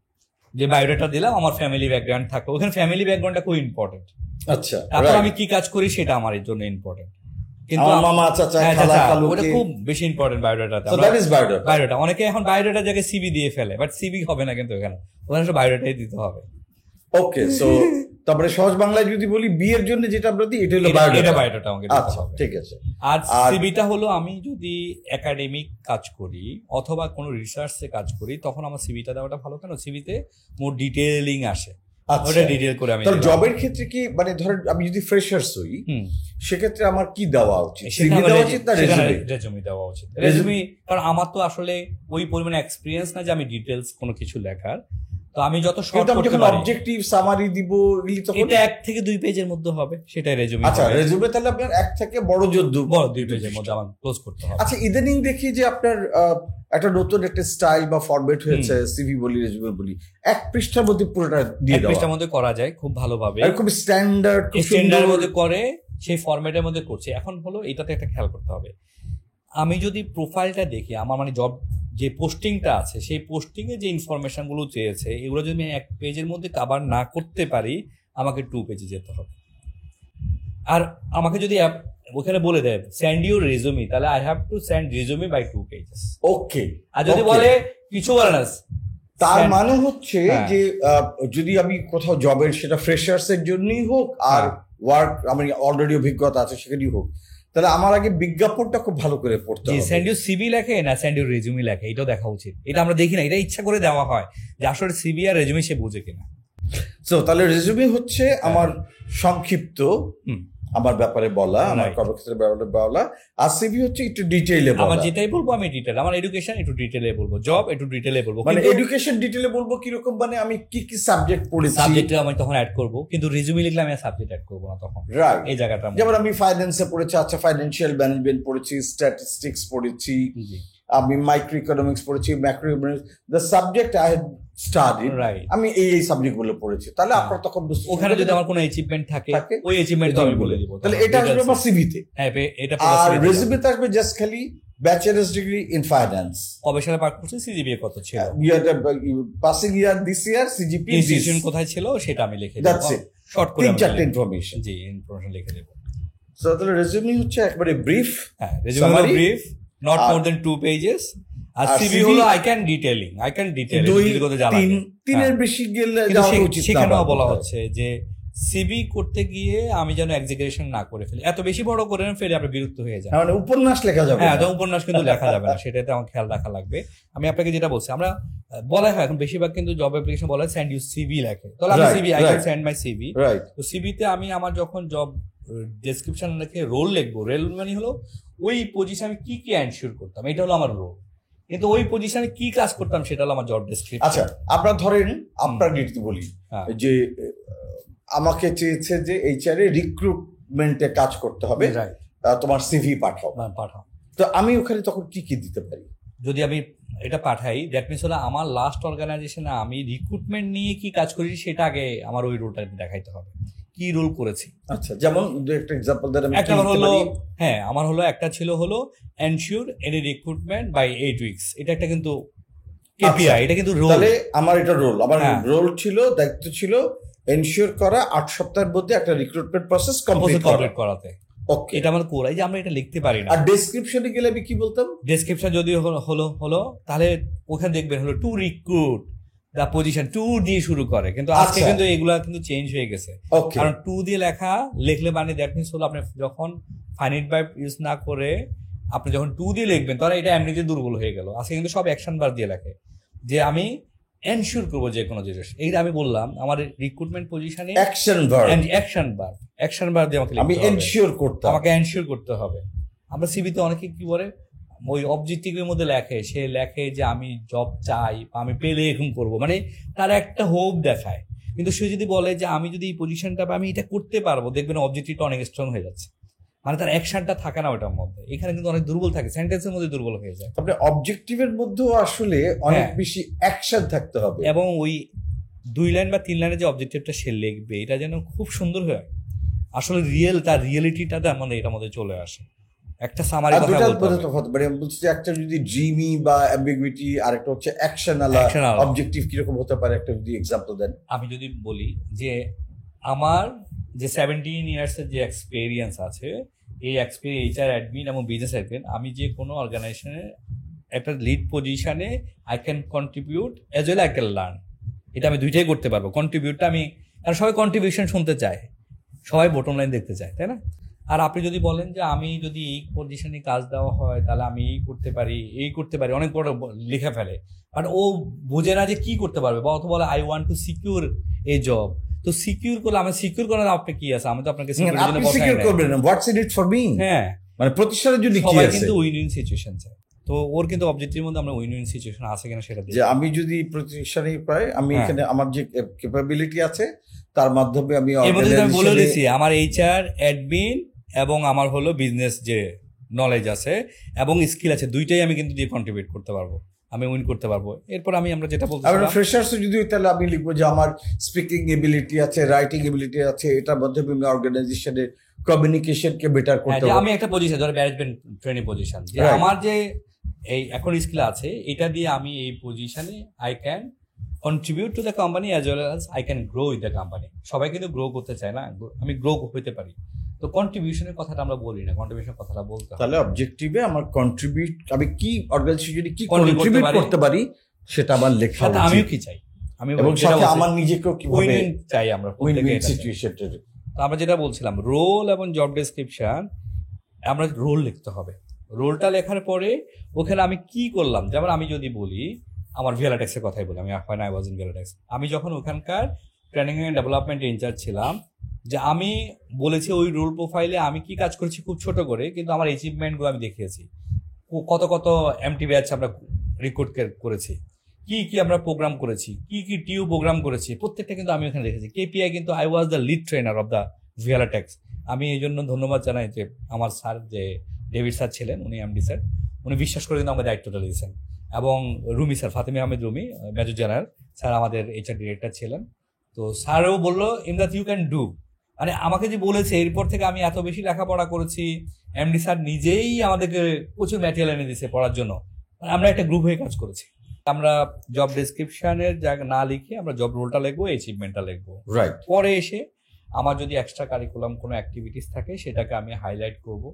যে বায়োডাটা দিলাম, আমার ফ্যামিলি ব্যাকগ্রাউন্ড থাকলো, ওখানে ফ্যামিলি ব্যাকগ্রাউন্ডটা খুব ইম্পর্টেন্ট। আচ্ছা, তারপর আমি কি কাজ করি সেটা আমার জন্য ইম্পর্টেন্ট, কিন্তু মামা চাচা খালা খালু ওটা খুব বেশি ইম্পর্টেন্ট বায়োডাটাতে। So that is biodata. Biodata অনেকে এখন বায়োডাটার জায়গায় সিভি দিয়ে ফেলে, বাট সিভি হবে না, কিন্তু এখানে ওখানে বায়োডাটাই দিতে হবে। ওকে, সো তারপরে সহজ বাংলায় যদি বলি বিয়ের জন্য যেটা আমরা দিই এটা হলো বায়োডাটা আমাকে দিতে আচ্ছা, হবে। ঠিক আছে। আর সিভিটা হলো আমি যদি একাডেমিক কাজ করি অথবা কোনো রিসার্চে কাজ করি তখন আমার সিভিটা দেওয়াটা ভালো, কেন সিভিতে মোর ডিটেইলিং আসে, ওটা ডিটেইল করে আমি। তাহলে জবের ক্ষেত্রে কি, মানে ধরেন আমি যদি ফ্রেশার্স হই সেক্ষেত্রে আমার কি দেওয়া উচিত? সিভি দেওয়া উচিত না রেজুমি দেওয়া উচিত? রেজুমি, কারণ আমার তো আসলে ওই পরিমাণে এক্সপেরিয়েন্স না যে আমি ডিটেইলস কোনো কিছু লেখার, তো আমি যত শর্ট করতে পারি, অবজেক্টিভ সামারি দিব, এটা 1 থেকে 2 পেজের মধ্যে হবে, সেটাই রেজুমি। আচ্ছা, রেজুমে তাহলে আপনার 1 থেকে বড় 2 পেজের মধ্যে আমার ক্লোজ করতে হবে। আচ্ছা, ইদানিং দেখি যে আপনার একটা নতুন একটা স্টাইল বা ফরম্যাট হয়েছে, সিভি বলি রেজুমে বলি, 1 পৃষ্ঠার মধ্যে পুরোটা দিয়ে দাও, 1 পৃষ্ঠার মধ্যে করা যায় খুব ভালোভাবে, খুব স্ট্যান্ডার্ড মধ্যে করে, সেই ফরম্যাটের মধ্যে করছে। এখন হলো এটাতে একটা খেয়াল করতে হবে, আমি যদি প্রোফাইলটা দেখি, আমার মানে জব যে পোস্টিংটা আছে সেই পোস্টিং এ যে ইনফরমেশন গুলো চেয়েছে এগুলো যদি আমি এক পেজের মধ্যে কভার না করতে পারি আমাকে 2 পেজে যেতে হবে। আর আমাকে যদি ওখানে বলে দেয় সেন্ড ইউর রেজুমি, তাহলে I have to send resume by 2 pages. Okay. আর যদি বলে কিছু বলে না, তার মানে হচ্ছে যে যদি আমি কোথাও জবের সেটা ফ্রেশার্স এর জন্যই হোক আর ওয়ার্ক আমার অলরেডি অভিজ্ঞতা আছে সেখানেই হোক, তাহলে আমার আগে বিজ্ঞাপনটা খুব ভালো করে পড়তে হবে। সেন্ড ইউর সিভি লেখে না সেন্ড ইউর রেজুমি লেখে, এটাও দেখা উচিত। এটা আমরা দেখি না, এটা ইচ্ছা করে দেওয়া হয় যে আসলে সিভি আর রেজুমি সে বুঝে কিনা। সো তাহলে রেজুমি হচ্ছে আমার সংক্ষিপ্ত আমার ব্যাপারে বলা, আমার কর্মক্ষেত্রের ব্যাপারে বলা, আর সিভি হচ্ছে একটু ডিটেইলে বলা। আমার যেটাই বলবো আমি ডিটেইল, আমার এডুকেশন একটু ডিটেইলে বলবো, জব একটু ডিটেইলে বলবো। মানে এডুকেশন ডিটেইলে বলবো কিরকম, মানে আমি কি কি সাবজেক্ট পড়েছি সাবজেক্ট আমি তখন অ্যাড করব, কিন্তু রিজুমি লিখলে আমি সাবজেক্ট অ্যাড করব না তখন। রাইট, এই জায়গাটা যেমন আমি ফাইন্যান্সে পড়েছি, আচ্ছা ফাইন্যান্সিয়াল ম্যানেজমেন্ট পড়েছি, স্ট্যাটিস্টিক্স পড়েছি, আমি মাইক্রো ইকোনমিক্স পড়েছি, macroeconomics, the subject I have studied, আমি এই সাবজেক্ট গুলো পড়েছি। তাহলে আপনার তখন ওখানে যদি আমার কোনো অ্যাচিভমেন্ট থাকে ওই অ্যাচিভমেন্ট আমি বলে দিব, তাহলে এটা আসবে আমার সিভিতে। হ্যাঁ, এটা আর রেজিউমেতে আসবে জাস্ট খালি ব্যাচেলার্স ডিগ্রি ইন ফাইন্যান্স, কবে সালে পাস করছি, সিজিপিএ কত ছিল, passing year this year, CGPA institution কোথায় ছিল সেটা আমি লিখে দেব, দ্যাটস ইট, শর্ট করে 3-4 ইনফরমেশন। জি, ইনফরমেশন লিখে দেব। সো তাহলে রেজিউমি হচ্ছে একবারে ব্রিফ, হ্যাঁ রেজিউমি হলো brief, not more than 2 pages. আর সিভি হলো আই ক্যান ডিটেইল 2-3 বেশি গেলে সেখানেও বলা হচ্ছে যে সিভি করতে গিয়ে আমি যেন এক্সিকিউশন না করে ফেলি, এত বেশি বড় করে না ফেলে আপনার বিরক্ত হয়ে যায়। মানে উপন্যাস লেখা যাবে, হ্যাঁ উপন্যাস কিন্তু লেখা যাবে না, সেটাতে আমার খেয়াল রাখা লাগবে। আমি আপনাকে যেটা বলছি, আমরা বলা হয় এখন বেশিরভাগ কিন্তু জব অ্যাপ্লিকেশন বলা হয় সেন্ড ইউ সিভি লেখে, তাহলে আমি CV I can send my CV. তো সিভিতে আমি আমার যখন জব ডেসক্রিপশন লিখে রোল লিখবো, রোল মানে হলো ওই পজিশনে আমি কি কি এনশিওর করতাম, এটা হলো আমার রোল, কিন্তু ওই পজিশনে কি কাজ করতাম সেটা হলো আমার জব ডেসক্রিপশন। আচ্ছা আপনারা ধরেন আপনার ডিউটি বলি যে আমাকে চেয়েছে যে এইচআর এ রিক্রুটমেন্টে কাজ করতে হবে, তোমার সিভি পাঠাও। তো আমি ওখানে তখন কি কি দিতে পারি? যদি আমি এটা পাঠাই, দ্যাট মিনস হলো আমার লাস্ট অর্গানাইজেশনে আমি রিক্রুটমেন্ট নিয়ে কি কাজ করেছি সেটা আগে আমার ওই রোলটা দেখাইতে হবে, কি রোল করেছি। আচ্ছা যেমন একটা এক্সাম্পল দেন। একটা হলো হ্যাঁ আমার হলো একটা ছিল হলো ensure any recruitment by 8 weeks, এটা একটা কিন্তু কেপিআই, এটা কিন্তু রোল। তাহলে আমার এটা রোল, আমার রোল ছিল, দায়িত্ব ছিল এনশিওর করা 8 সপ্তাহের মধ্যে একটা রিক্রুটমেন্ট প্রসেস কমপ্লিট করাতে। ওকে, এটা আমার কোর, এই যে আমরা এটা লিখতে পারি না। আর ডেসক্রিপশনে গেলে আমি কি বলতাম? ডেসক্রিপশন যদি হলো তাহলে ওখানে দেখবেন হলো টু রিক্রুট দা পজিশন 2 দিয়ে শুরু করে, কিন্তু আজকে কিন্তু এগুলা কিন্তু চেঞ্জ হয়ে গেছে, কারণ 2 দিয়ে লিখলে মানে দ্যাট মিনস হলো আপনি যখন ফাইনাইট ভার্ব ইউজ না করে আপনি যখন 2 দিয়ে লিখবেন তাহলে এটা এমনিতে দুর্বল হয়ে গেল। আজকে কিন্তু সব অ্যাকশন ভার্ব দিয়ে লেখে, যে আমি এনশিওর করবো যে কোনো জিনিস। এইটা আমি বললাম আমার রিক্রুটমেন্ট পজিশনে অ্যাকশন ভার্ব দিয়ে আমাকে এনশিওর করতে হবে। আমরা সিভিতে অনেকে কি বলে ওই অবজেক্টিভের মধ্যে সে লেখে যে আমি জব চাই, আমি পেলে এরকম করবো, মানে তার একটা হোপ দেখায়। কিন্তু সে যদি বলে যে আমি যদি এই পজিশনটা আমি এটা করতে পারবো, দেখবেন অবজেক্টিভটা অনেক স্ট্রং হয়ে যাচ্ছে, মানে তার অ্যাকশনটা থাকে না ওটার মধ্যে। এখানে কিন্তু অনেক দুর্বল থাকে, সেন্টেন্সের মধ্যে দুর্বল হয়ে যায়। আপনি অবজেক্টিভের মধ্যেও আসলে অনেক বেশি অ্যাকশন থাকতে হবে, এবং ওই 2 লাইন বা 3 লাইনের যে অবজেক্টিভটা সে লিখবে এটা যেন খুব সুন্দর হয়, আসলে তার রিয়েলিটিটা আমাদের এটার মধ্যে চলে আসে। একটা সামারি কথা বলতে হবে, মানে বলছি যে একটা যদি ড্রিমি বা অ্যাম্বিগুইটি, আর একটা হচ্ছে অ্যাকশনাল অবজেক্টিভ কিরকম হতে পারে, একটা যদি এক্সাম্পল দেন। আমি যদি বলি যে আমার যে 17 ইয়ার্স এর যে এক্সপেরিয়েন্স আছে, এই এক্সপেরিয়েন্স এইচআর অ্যাডমিন এবং বিজনেস অ্যাডমিন, আমি যে কোনো অর্গানাইজেশনে একটা লিড পজিশনে I can contribute as well I can learn, এটা আমি দুইটাই করতে পারবো। কন্ট্রিবিউটটা আমি, কারণ সবাই কন্ট্রিবিউশন শুনতে চায়, সবাই বটম লাইন দেখতে চায়, তাই না? আর আপনি যদি বলেন যে আমি যদি এই পজিশনে কাজ দেওয়া হয় তাহলে আমি এই করতে পারি অনেক বড় লিখে ফেলে, বাট ও বোঝে না যে কি করতে পারবে, বা অথবা বলে I want to secure a job. তো সিকিউর করলে আমি সিকিউর করার আপনি কি আছে, আমি তো আপনাকে সিকিউর করবেন না, হোয়াটস ইট ফর মি। হ্যাঁ, মানে প্রতিষ্ঠানের জন্য কি আছে, কিন্তু উইন উইন সিচুয়েশন চাই। তো ওর কিন্তু অবজেক্টিভের মধ্যে আমরা উইন উইন সিচুয়েশন আছে কিনা সেটা দেখি, যে আমি যদি প্রতিষ্ঠানে পাই, আমি এখানে আমার যে ক্যাপাবিলিটি আছে তার মাধ্যমে আমি বলে দিয়েছি আমার এইচআর অ্যাডমিন এবং আমার হলো বিজনেস যে নলেজ আছে এবং স্কিল আছে, দুইটাই আমি কিন্তু দিয়ে কন্ট্রিবিউট করতে পারবো, আমি উইন করতে পারবো। এরপর আমরা যেটা বলতে ফ্রেশার্স যদি, তাহলে আমি লিখবো যে আমার স্পিকিং এবিলিটি আছে, রাইটিং এবিলিটি আছে, এটার মাধ্যমে আমি অর্গানাইজেশনের কমিউনিকেশনকে বেটার করতে পারবো। আমি একটা পজিশন ধরো ম্যানেজমেন্ট ট্রেনিং পজিশন, যে আমার যে এই এখন স্কিল আছে, এটা দিয়ে আমি এই পজিশনে I can contribute to the company as well as I can grow with the company. সবাই কিন্তু গ্রো করতে চায় না, আমি গ্রো হইতে পারি। তো কন্ট্রিবিউশনের কথাটা আমরা বলি না, কন্ট্রিবিউশনের কথাটা বলতে হবে। তাহলে অবজেক্টিভে আমার কন্ট্রিবিউট, আমি কি অর্গানাইজেশন যদি কি Contribute কন্ট্রিবিউট করতে করতে পারি সেটা আমার লেখা সাথে উচিত। আমিও কি চাই, আমি এবং যেটা সাথে বলছি, আমার নিজেকেও কিভাবে win-win চাই আমরা উইন প্রত্যেকে উইন এটা চাই। সিচুয়েশনটা। তো আমরা যেটা বলছিলাম রোল এবং জব ডেসক্রিপশন, আমরা রোল লিখতে হবে। রোলটা লেখার পরে ওখানে আমি কি করলাম, যেমন আমি যদি বলি আমার ভিয়ালাটেক্সের কথাই বলি, আমি হয় না আই ওয়াজ ইন ভিয়ালাটেক্স, আমি যখন ওখানকার ট্রেনিং এন্ড ডেভেলপমেন্ট ইনচার্জ ছিলাম, যে আমি বলেছি ওই রোল প্রোফাইলে আমি কি কাজ করেছি খুব ছোট করে, কিন্তু আমার অ্যাচিভমেন্টগুলো আমি দেখিয়েছি। কত কত এমটি ব্যাচ আমরা রিক্রুট করেছি, কি কি আমরা প্রোগ্রাম করেছি, কি কি টিউ প্রোগ্রাম করেছি, প্রত্যেকটা কিন্তু আমি ওখানে রেখেছি। কেপিআই কিন্তু I was the lead trainer of the ভিয়ালাটেক্স। আমি এই জন্য ধন্যবাদ জানাই যে আমার স্যার, যে ডেভিড স্যার ছিলেন, উনি এমডি স্যার, উনি বিশ্বাস করে কিন্তু আমাকে দায়িত্বটা দিয়েছেন। এবং Rumi sir, Fatima Ahmed Rumi, major general sir আমাদের এইচআর ডিরেক্টর ছিলেন। তো স্যারও বললো ইমদাদ ইউ ক্যান ডু, মানে আমাকে যে বলেছে, এরপর থেকে আমি এত বেশি লেখাপড়া করেছি। এমডি স্যার নিজেই আমাদেরকে প্রচুর ম্যাটেরিয়াল এনে দিয়েছে পড়ার জন্য। আমরা একটা গ্রুপ হয়ে কাজ করেছি। আমরা জব ডেসক্রিপশনের জায়গা না লিখে আমরা জব রোলটা লিখবো, অ্যাচিভমেন্টটা লিখবো। রাইট। পরে এসে আমার যদি এক্সট্রা কারিকুলাম কোনো অ্যাক্টিভিটিস থাকে সেটাকে আমি হাইলাইট করব,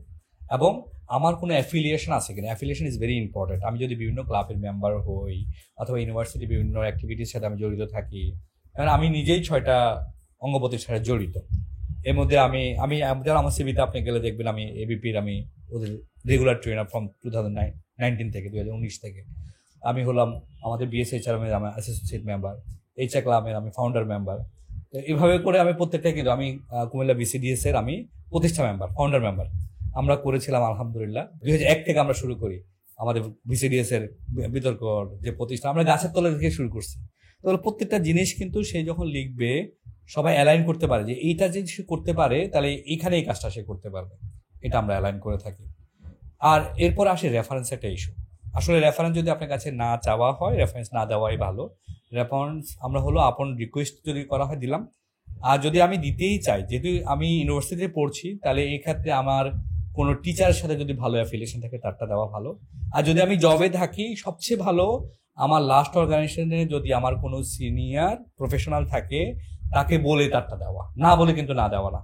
এবং আমার কোনো অ্যাফিলিয়েশন আছে কিনা, অ্যাফিলিয়েশন ইজ ভেরি ইম্পর্টেন্ট। আমি যদি বিভিন্ন ক্লাবের মেম্বার হই অথবা ইউনিভার্সিটি বিভিন্ন অ্যাক্টিভিটির সাথে আমি জড়িত থাকি, কারণ আমি নিজেই 6টা অঙ্গ প্রতিষ্ঠানে জড়িত। এর মধ্যে আমি যেমন আমার সিভিতে আপনি গেলে দেখবেন আমি এবিপির, আমি ওদের রেগুলার ট্রেনার ফ্রম 2019 থেকে 2019 থেকে। আমি হলাম আমাদের বিএসএইচআর-এর আমি অ্যাসোসিয়েট মেম্বার, এইচআর ক্লাবের আমি ফাউন্ডার মেম্বার। এইভাবে করে আমি প্রত্যেকটা, কিন্তু আমি কুমিল্লা বিসিডিএস এর আমি প্রতিষ্ঠা মেম্বার, ফাউন্ডার মেম্বার। আমরা করেছিলাম আলহামদুলিল্লাহ 2001 থেকে আমরা শুরু করি আমাদের বিসিডিএস এর বিতর্ক যে প্রতিষ্ঠান, আমরা গাছের তলা থেকে শুরু করছি। তো প্রত্যেকটা জিনিস কিন্তু সে যখন লিখবে সবাই অ্যালাইন করতে পারে যে এইটা যদি সে করতে পারে তাহলে এইখানে এই কাজটা সে করতে পারবে, এটা আমরা অ্যালাইন করে থাকি। আর এরপর আসে রেফারেন্স একটা ইস্যু। আসলে রেফারেন্স যদি আপনার কাছে না চাওয়া হয়, রেফারেন্স না দেওয়াই ভালো। রেফারেন্স আমরা হলো আপন রিকোয়েস্ট যদি করা হয় দিলাম, আর যদি আমি দিতেই চাই, যেহেতু আমি ইউনিভার্সিটিতে পড়ছি, তাহলে এই ক্ষেত্রে আমার কোনো টিচারের সাথে যদি ভালো অ্যাফিলিয়েশন থাকে তারটা দেওয়া ভালো। আর যদি আমি জবে থাকি, সবচেয়ে ভালো আমার লাস্ট অর্গানাইজেশনে যদি আমার কোনো সিনিয়র প্রফেশনাল থাকে তাকে বলে তারটা দেওয়া, না বলে কিন্তু না দেওয়া না।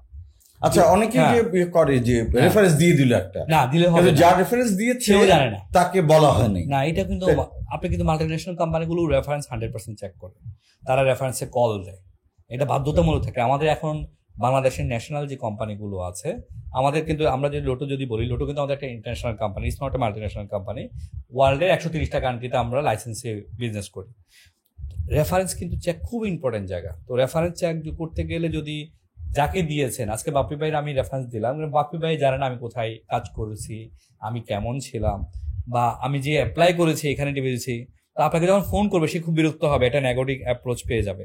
আচ্ছা, অনেকে যে করে যে রেফারেন্স দিয়ে দিল একটা, না দিলে হবে, যার রেফারেন্স দিয়েছে সেও জানে না, তাকে বলা হয়নি। না এটা কিন্তু আপনি কিন্তু মাল্টিন্যাশনাল কোম্পানিগুলো রেফারেন্স 100% চেক করে, তারা রেফারেন্সে কল দেয়, এটা বাধ্যতামূলক থাকে। আমাদের এখন বাংলাদেশের ন্যাশনাল যে কোম্পানিগুলো আছে, আমাদের কিন্তু আমরা যদি লোটো যদি বলি, লোটো কিন্তু আমাদের একটা international company, it's not a multinational company. ওয়ার্ল্ডের 130টা কান্ট্রিতে আমরা লাইসেন্সে বিজনেস করি। রেফারেন্স কিন্তু চেক খুব ইম্পর্টেন্ট জায়গা। তো রেফারেন্স চেক করতে গেলে যদি যাকে দিয়েছেন, আজকে বাপ্পি ভাইয়ের আমি রেফারেন্স দিলাম, বাপ্পি ভাই জানেন আমি কোথায় কাজ করেছি, আমি কেমন ছিলাম, বা আমি যে অ্যাপ্লাই করেছি এখানে টিপেছি, তো আপনাকে যখন ফোন করবে সে খুব বিরক্ত হবে, একটা নেগেটিভ অ্যাপ্রোচ পেয়ে যাবে।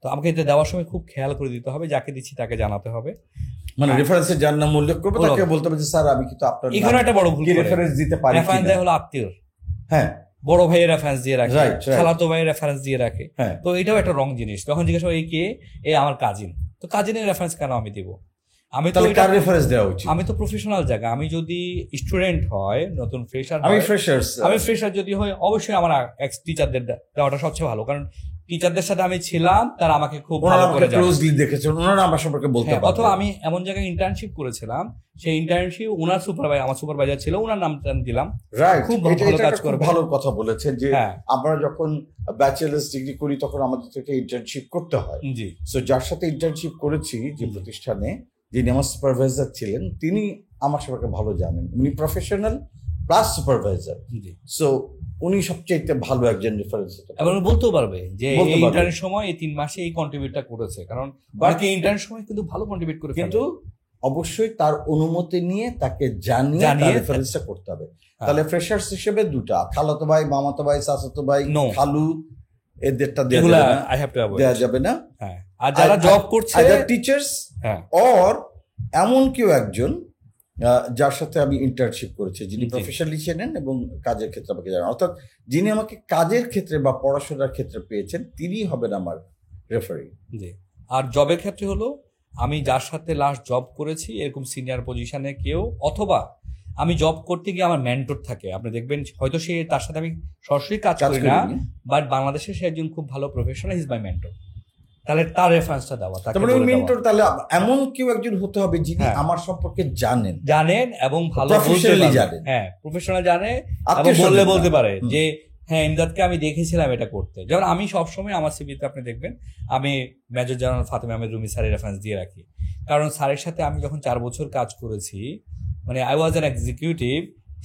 তো আমাকে এটা দেওয়ার সময় খুব খেয়াল করে দিতে হবে, যাকে দিচ্ছি তাকে জানাতে হবে। মানে রেফারেন্সে যার নাম উল্লেখ করবে তাকে বলতে হবে যে স্যার আমি কিন্তু আপনার এখানে একটা বড় ভুল, রেফারেন্স দিতে পারি। রেফারেন্স দেয় হলো আত্মীয়, হ্যাঁ, বড় ভাইয়ের রেফারেন্স দিয়ে রাখে, Right. খালাতো ভাইয়ের রেফারেন্স দিয়ে রাখে। হ্যাঁ। তো এটাও একটা রং জিনিস। তখন জিজ্ঞাসা হয় এই কে, এ আমার কাজিন, তো কাজিনের রেফারেন্স কেন আমি দিব? আমি তো তাহলে কার রেফারেন্স দেওয়া উচিত? আমি তো প্রফেশনাল জায়গা, আমি যদি স্টুডেন্ট হয়, নতুন ফ্রেশার, আমি ফ্রেশার যদি হয়, অবশ্যই আমার এক্স টিচারদের দেওয়াটা সবচেয়ে ভালো, কারণ টিচারদের সাথে আমি ছিলাম, তারা আমাকে খুব ভালো করে ক্লোজলি দেখেছেন, ওনারা আমার সম্পর্কে বলতে পারবেন। অথবা আমি এমন জায়গায় ইন্টার্নশিপ করেছিলাম, সেই ইন্টার্নশিপ ওনার সুপারভাইজার, আমার সুপারভাইজার ছিল, ওনার নামটা দিলাম। রাইট, খুব ভালো কাজ করবে। ভালো কথা বলেছেন যে আমরা যখন ব্যাচেলার্স ডিগ্রি করি তখন আমাদের থেকে ইন্টার্নশিপ করতে হয়। জি। সো যার সাথে ইন্টার্নশিপ করেছি যে প্রতিষ্ঠানে, যিনি আমার সুপারভাইজার ছিলেন, তিনি আমার সম্পর্কে ভালো জানেন, উনি প্রফেশনাল প্লাস সুপারভাইজার। সো উনি সবচেয়ে ভালো একজন রেফারেন্স। এবং বলতেও পারবে যে এই ইন্টার্নের সময় এই 3 মাসে এই কন্ট্রিবিউটটা করেছে, কারণ বাকি ইন্টার্নের সময় কিন্তু ভালো কন্ট্রিবিউট করে, কিন্তু অবশ্যই তার অনুমতি নিয়ে তাকে জানিয়ে রেফারেন্সটা করতে হবে। তাহলে ফ্রেশার্স হিসেবে দুটা, খালাতো ভাই, মামাতো ভাই, চাচাতো ভাই, খালু, এদেরটা দেওয়া যাবে না। আর যারা জব করছে, টিচার্স অর এমন কেউ একজন যার সাথে আমি ইন্টার্নশিপ করেছি, যিনি প্রফেশনালি চেনেন এবং কাজের ক্ষেত্রে আমাকে জানেন, অর্থাৎ যিনি আমাকে কাজের ক্ষেত্রে বা পড়াশোনার ক্ষেত্রে পেয়েছেন, তিনি হবেন আমার রেফারি। জি। আর জবের ক্ষেত্রে হলো আমি যার সাথে লাস্ট জব করেছি এরকম সিনিয়র পজিশনে কেউ, অথবা আমি জব করতে গিয়ে আমার মেন্টর থাকে, আপনি দেখবেন হয়তো সে তার সাথে আমি সরাসরি কাজ করি না, বাট বাংলাদেশে সে একজন খুব ভালো প্রফেশনাল, ইজ মাই মেন্টর। তাহলে তার রেফারেন্সটা দেওয়া, তাকে মেন্টর তাহলে এমন কেউ একজন হতে হবে যিনি আমার সম্পর্কে জানেন এবং ভালো প্রফেশনালি জানেন, হ্যাঁ প্রফেশনাল জানে এবং বলতে পারে যে হ্যাঁ ইমদাদকে আমি দেখেছিলাম এটা করতে। যেমন আমি সবসময় আমার সিভিতে আপনি দেখবেন আমি মেজর জেনারেল ফাতেমা আহমেদ রুমি স্যারের রেফারেন্স দিয়ে রাখি, কারণ স্যারের সাথে আমি যখন 4 বছর কাজ করেছি, মানে আই ওয়াজ অ্যান এক্সিকিউটিভ,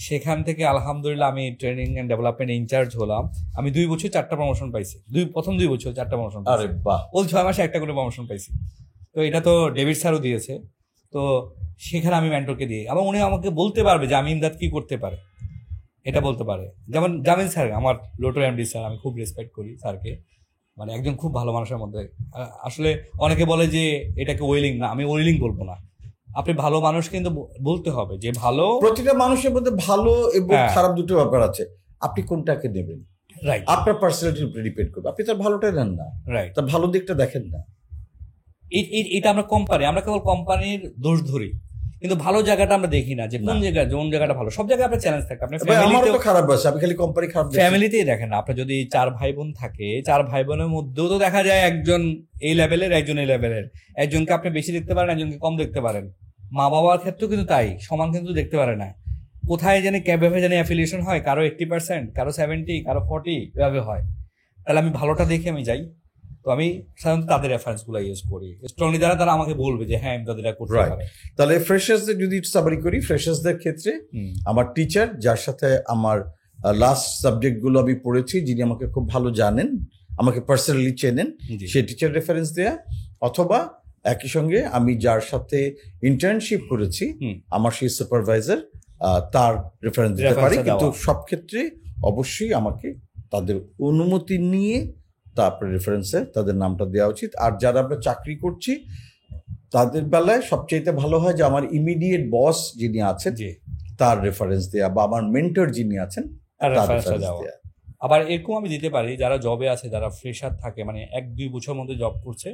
সেখান থেকে আলহামদুলিল্লাহ আমি ট্রেনিং এন্ড ডেভেলপমেন্ট ইনচার্জ হলাম। আমি 2 বছর 4টা প্রমোশন পাইছি, প্রথম 2 বছর 4টা প্রমোশন। আরে বাহ! ওই 6 মাসে একটা করে প্রমোশন পাইছি। তো এটা তো ডেভিড স্যারও দিয়েছে। তো সেখানে আমি মেন্টরকে দিই এবং উনি আমাকে বলতে পারবে যে আমি ইমদাদ কি করতে পারে, এটা বলতে পারে। যেমন জামিল স্যার, আমার লোটো এমডি স্যার, আমি খুব রেসপেক্ট করি স্যারকে, মানে একজন খুব ভালো মানুষের মধ্যে। আসলে অনেকে বলে যে এটাকে ওয়েলিং, না আমি ওয়েলিং বলবো না, আপনি ভালো মানুষ কিন্তু বলতে হবে যে ভালো। প্রতিটা মানুষের মধ্যে ভালো এবং খারাপ দুটো ব্যাপার আছে, আপনি কোনটাকে নেবেন রাইট, আপনার পার্সোনালিটির উপর ডিপেন্ড করবে। আপনি তার ভালোটা নেন না, রাইট, তার ভালো দিকটা দেখেন না। এটা আমরা আমরা কেবল কোম্পানির দোষ ধরি, কিন্তু ভালো জায়গাটা আমরা দেখি না, যে কোন জায়গাটা ভালো। সব জায়গায় আপনার চ্যালেঞ্জ থাকে, আপনার ফ্যামিলিতেও খারাপ আছে, আমি খালি কোম্পানি খারাপ ফ্যামিলিতেই দেখেন না। আপনার যদি 4 ভাই বোন থাকে, 4 ভাই বোনের মধ্যেও তো দেখা যায় একজন এই লেভেলের, একজন এই লেভেলের, একজনকে আপনি বেশি দেখতে পারেন, একজনকে কম দেখতে পারেন। মা বাবার ক্ষেত্রেও কিন্তু তাই, সমান কিন্তু দেখতে পারে না। কোথায় জানি ক্যাবে জানি অ্যাফিলিয়েশন হয়, কারো 80%, কারো 70, কারো 40 এভাবে হয়। তাহলে আমি ভালোটা দেখে আমি যাই। তো আমি সাধারণত তাদের রেফারেন্স গুলো ইউজ করি স্ট্রংলি, তারা আমাকে বলবে যে হ্যাঁ তাদের করতে পারে। তাহলে ফ্রেশার্সদের যদি সামারি করি, ফ্রেশার্সদের ক্ষেত্রে আমার টিচার, যার সাথে আমার লাস্ট সাবজেক্ট গুলো আমি পড়েছি, যিনি আমাকে খুব ভালো জানেন, আমাকে পার্সোনালি চেনেন, সেই টিচার রেফারেন্স দেয়া, অথবা একই সঙ্গে আমি যার সাথে ইন্টার্নশিপ করেছি আমার সেই সুপারভাইজার, তার রেফারেন্স দিতে পারি। কিন্তু সব ক্ষেত্রে অবশ্যই আমাকে তাদের অনুমতি নিয়ে তারপরে রেফারেন্সে তাদের নামটা দেওয়া উচিত। আর যারা আমরা চাকরি করছি তাদের বেলায় সবচেয়ে ভালো হয় যে আমার ইমিডিয়েট বস যিনি আছেন তার রেফারেন্স দেয়া, বা আমার মেন্টর যিনি আছেন তার রেফারেন্স দেয়া। আবার এরকম আমি দিতে পারি, যারা জবে আছে, যারা ফ্রেশার থাকে, মানে 1-2 বছর মধ্যে জব করছে,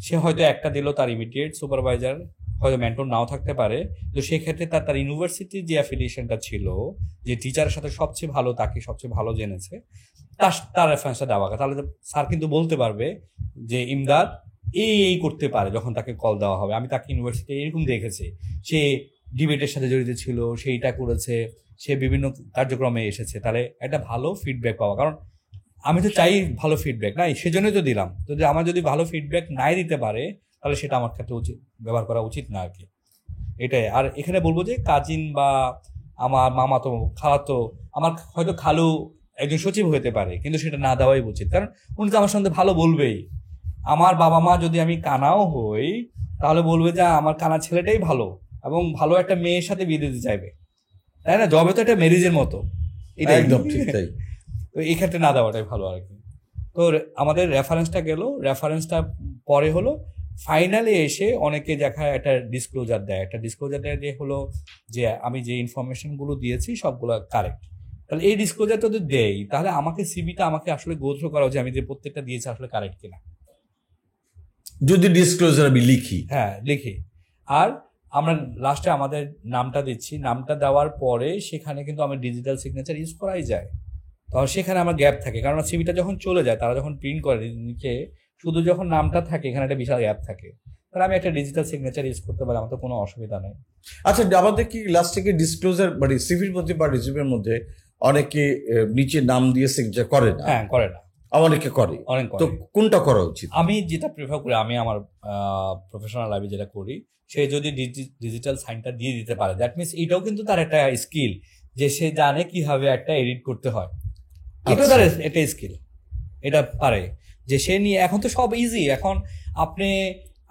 সে হয়তো একটা দিল তার ইমিডিয়েট সুপারভাইজার, হয়তো মেন্টর নাও থাকতে পারে। তো সেক্ষেত্রে তার ইউনিভার্সিটির যে অ্যাফিলিয়েশনটা ছিল, যে টিচারের সাথে সবচেয়ে ভালো, তাকে সবচেয়ে ভালো জেনেছে, তার রেফারেন্সটা দেওয়া। তাহলে স্যার কিন্তু বলতে পারবে যে ইমদাদ এই করতে পারে। যখন তাকে কল দেওয়া হবে, আমি তাকে ইউনিভার্সিটি এরকম দেখেছি, সে ডিবেটের সাথে জড়িত ছিল, সেইটা করেছে, সে বিভিন্ন কার্যক্রমে এসেছে, তাহলে একটা ভালো ফিডব্যাক পাওয়া। কারণ আমি তো চাই ভালো ফিডব্যাক, নাই সেজন্যই তো দিলাম। যদি আমার যদি ভালো ফিডব্যাক নাই দিতে পারে, তাহলে সেটা আমার ক্ষেত্রে ব্যবহার করা উচিত না আর কি, এটাই। আর এখানে বলবো যে কাজিন বা আমার মামাতো, খালাতো, আমার হয়তো খালু একজন সচিব হতে পারে, কিন্তু সেটা না দেওয়াই উচিত, কারণ উনি তো আমার সঙ্গে ভালো বলবেই। আমার বাবা মা যদি আমি কানাও হই, তাহলে বলবে যে আমার কানা ছেলেটাই ভালো, এবং ভালো একটা মেয়ের সাথে বিয়ে দিতে চাইবে, তাই না? জবে তো একটা ম্যারেজের মতো, এটা একদম ঠিক তাই। তো এই ক্ষেত্রে না দেওয়াটাই ভালো আর কি। তো আমাদের রেফারেন্সটা গেল, রেফারেন্সটা পরে হলো ফাইনালে এসে অনেকে দেখায় একটা ডিসক্লোজার দেয়, যে হলো যে আমি যে ইনফরমেশন গুলো দিয়েছি সবগুলো কারেক্ট। তাহলে এই ডিসক্লোজারটা যদি দেই, তাহলে আমাকে সিভিটা আমাকে আসলে গো থ্রু করা উচিত, আমি যে প্রত্যেকটা দিয়েছি আসলে কারেক্ট কিনা। যদি ডিসক্লোজার আমি লিখি, হ্যাঁ লিখি, আর আমরা লাস্টে আমাদের নামটা দিচ্ছি, নামটা দেওয়ার পরে সেখানে কিন্তু আমার ডিজিটাল সিগনেচার ইউজ করাই যায়। তো সেখানে আমার গ্যাপ থাকে, কারণ সিভিটা যখন চলে যায়, তারা যখন প্রিন্ট করে নিচে শুধু যখন নামটা থাকে, এখানে একটা বিশাল গ্যাপ থাকে, তাহলে আমি একটা ডিজিটাল সিগনেচার ইউজ করতে পারি, আমার তো কোনো অসুবিধা নেই। আচ্ছা, আমাদের কি লাস্ট থেকে ডিসক্লোজার মানে সিভির মধ্যে বা রিজিউমের মধ্যে অনেকে নিচে নাম দিয়ে সিগনেচার করে না? হ্যাঁ, করে না, অনেকে করে। অনেক করে। তো কোনটা করা উচিত? আমি যেটা প্রেফার করি, আমি আমার প্রফেশনাল লাইফে যেটা করি, সে যদি ডিজিটাল সাইনটা দিয়ে দিতে পারে, দ্যাট মিনস এটাও কিন্তু তার একটা স্কিল, যে সে জানে কিভাবে একটা এডিট করতে হয়, এটাও তার একটা স্কিল, এটা পারে যে সে নিয়ে। এখন তো সব ইজি, এখন আপনি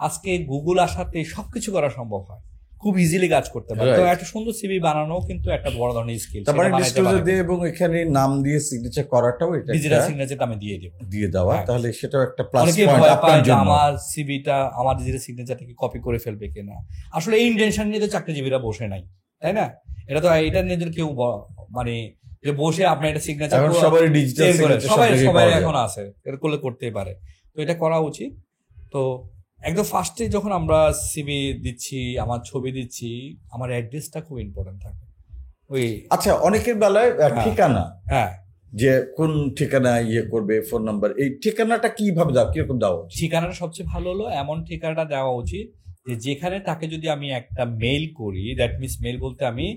আজকে গুগল আসাতে সবকিছু করা সম্ভব হয়, খুব ইজিলি কাজ করতে পারে। তো একটা সুন্দর সিভি বানানো কিন্তু একটা বড় ধরনের স্কিল। তারপরে ডিসক্লোজার দিয়ে এবং এখানে নাম দিয়ে সিগনেচার করাটাও এটা ডিজিটাল সিগনেচারটা আমি দিয়ে দেওয়া, তাহলে সেটাও একটা প্লাস পয়েন্ট আপনার জন্য। আমার সিভিটা আমার ডিজিটাল সিগনেচারটাকে কপি করে ফেলবে কিনা, আসলে এই ইন্টেনশন নিয়ে তো চাকরিজীবীরা বসে নাই, তাই না? এটা নিয়ে কেউ মানে যে বসে আপনি একটা সিগনেচার সবাই ডিজিটাল সবাই এখন আছে, এটা করলে করতেই পারে। তো এটা করা উচিত। তো একদম ফার্স্টে যখন আমরা সিভি দিচ্ছি, আমার ছবি দিচ্ছি, আমার অ্যাড্রেসটা খুব ইম্পর্টেন্ট থাকে। ওই আচ্ছা, অনেকের বেলায় ঠিকানা, হ্যাঁ, যে কোন ঠিকানা ইয়ে করবে, ফোন নাম্বার, এই ঠিকানাটা কিভাবে দাও, কিরকম দাও? ঠিকানাটা সবচেয়ে ভালো হলো এমন ঠিকানাটা দেওয়া উচিত যে যেখানে তাকে যদি আমি একটা মেইল করি, দ্যাট মিনস মেইল বলতে আমি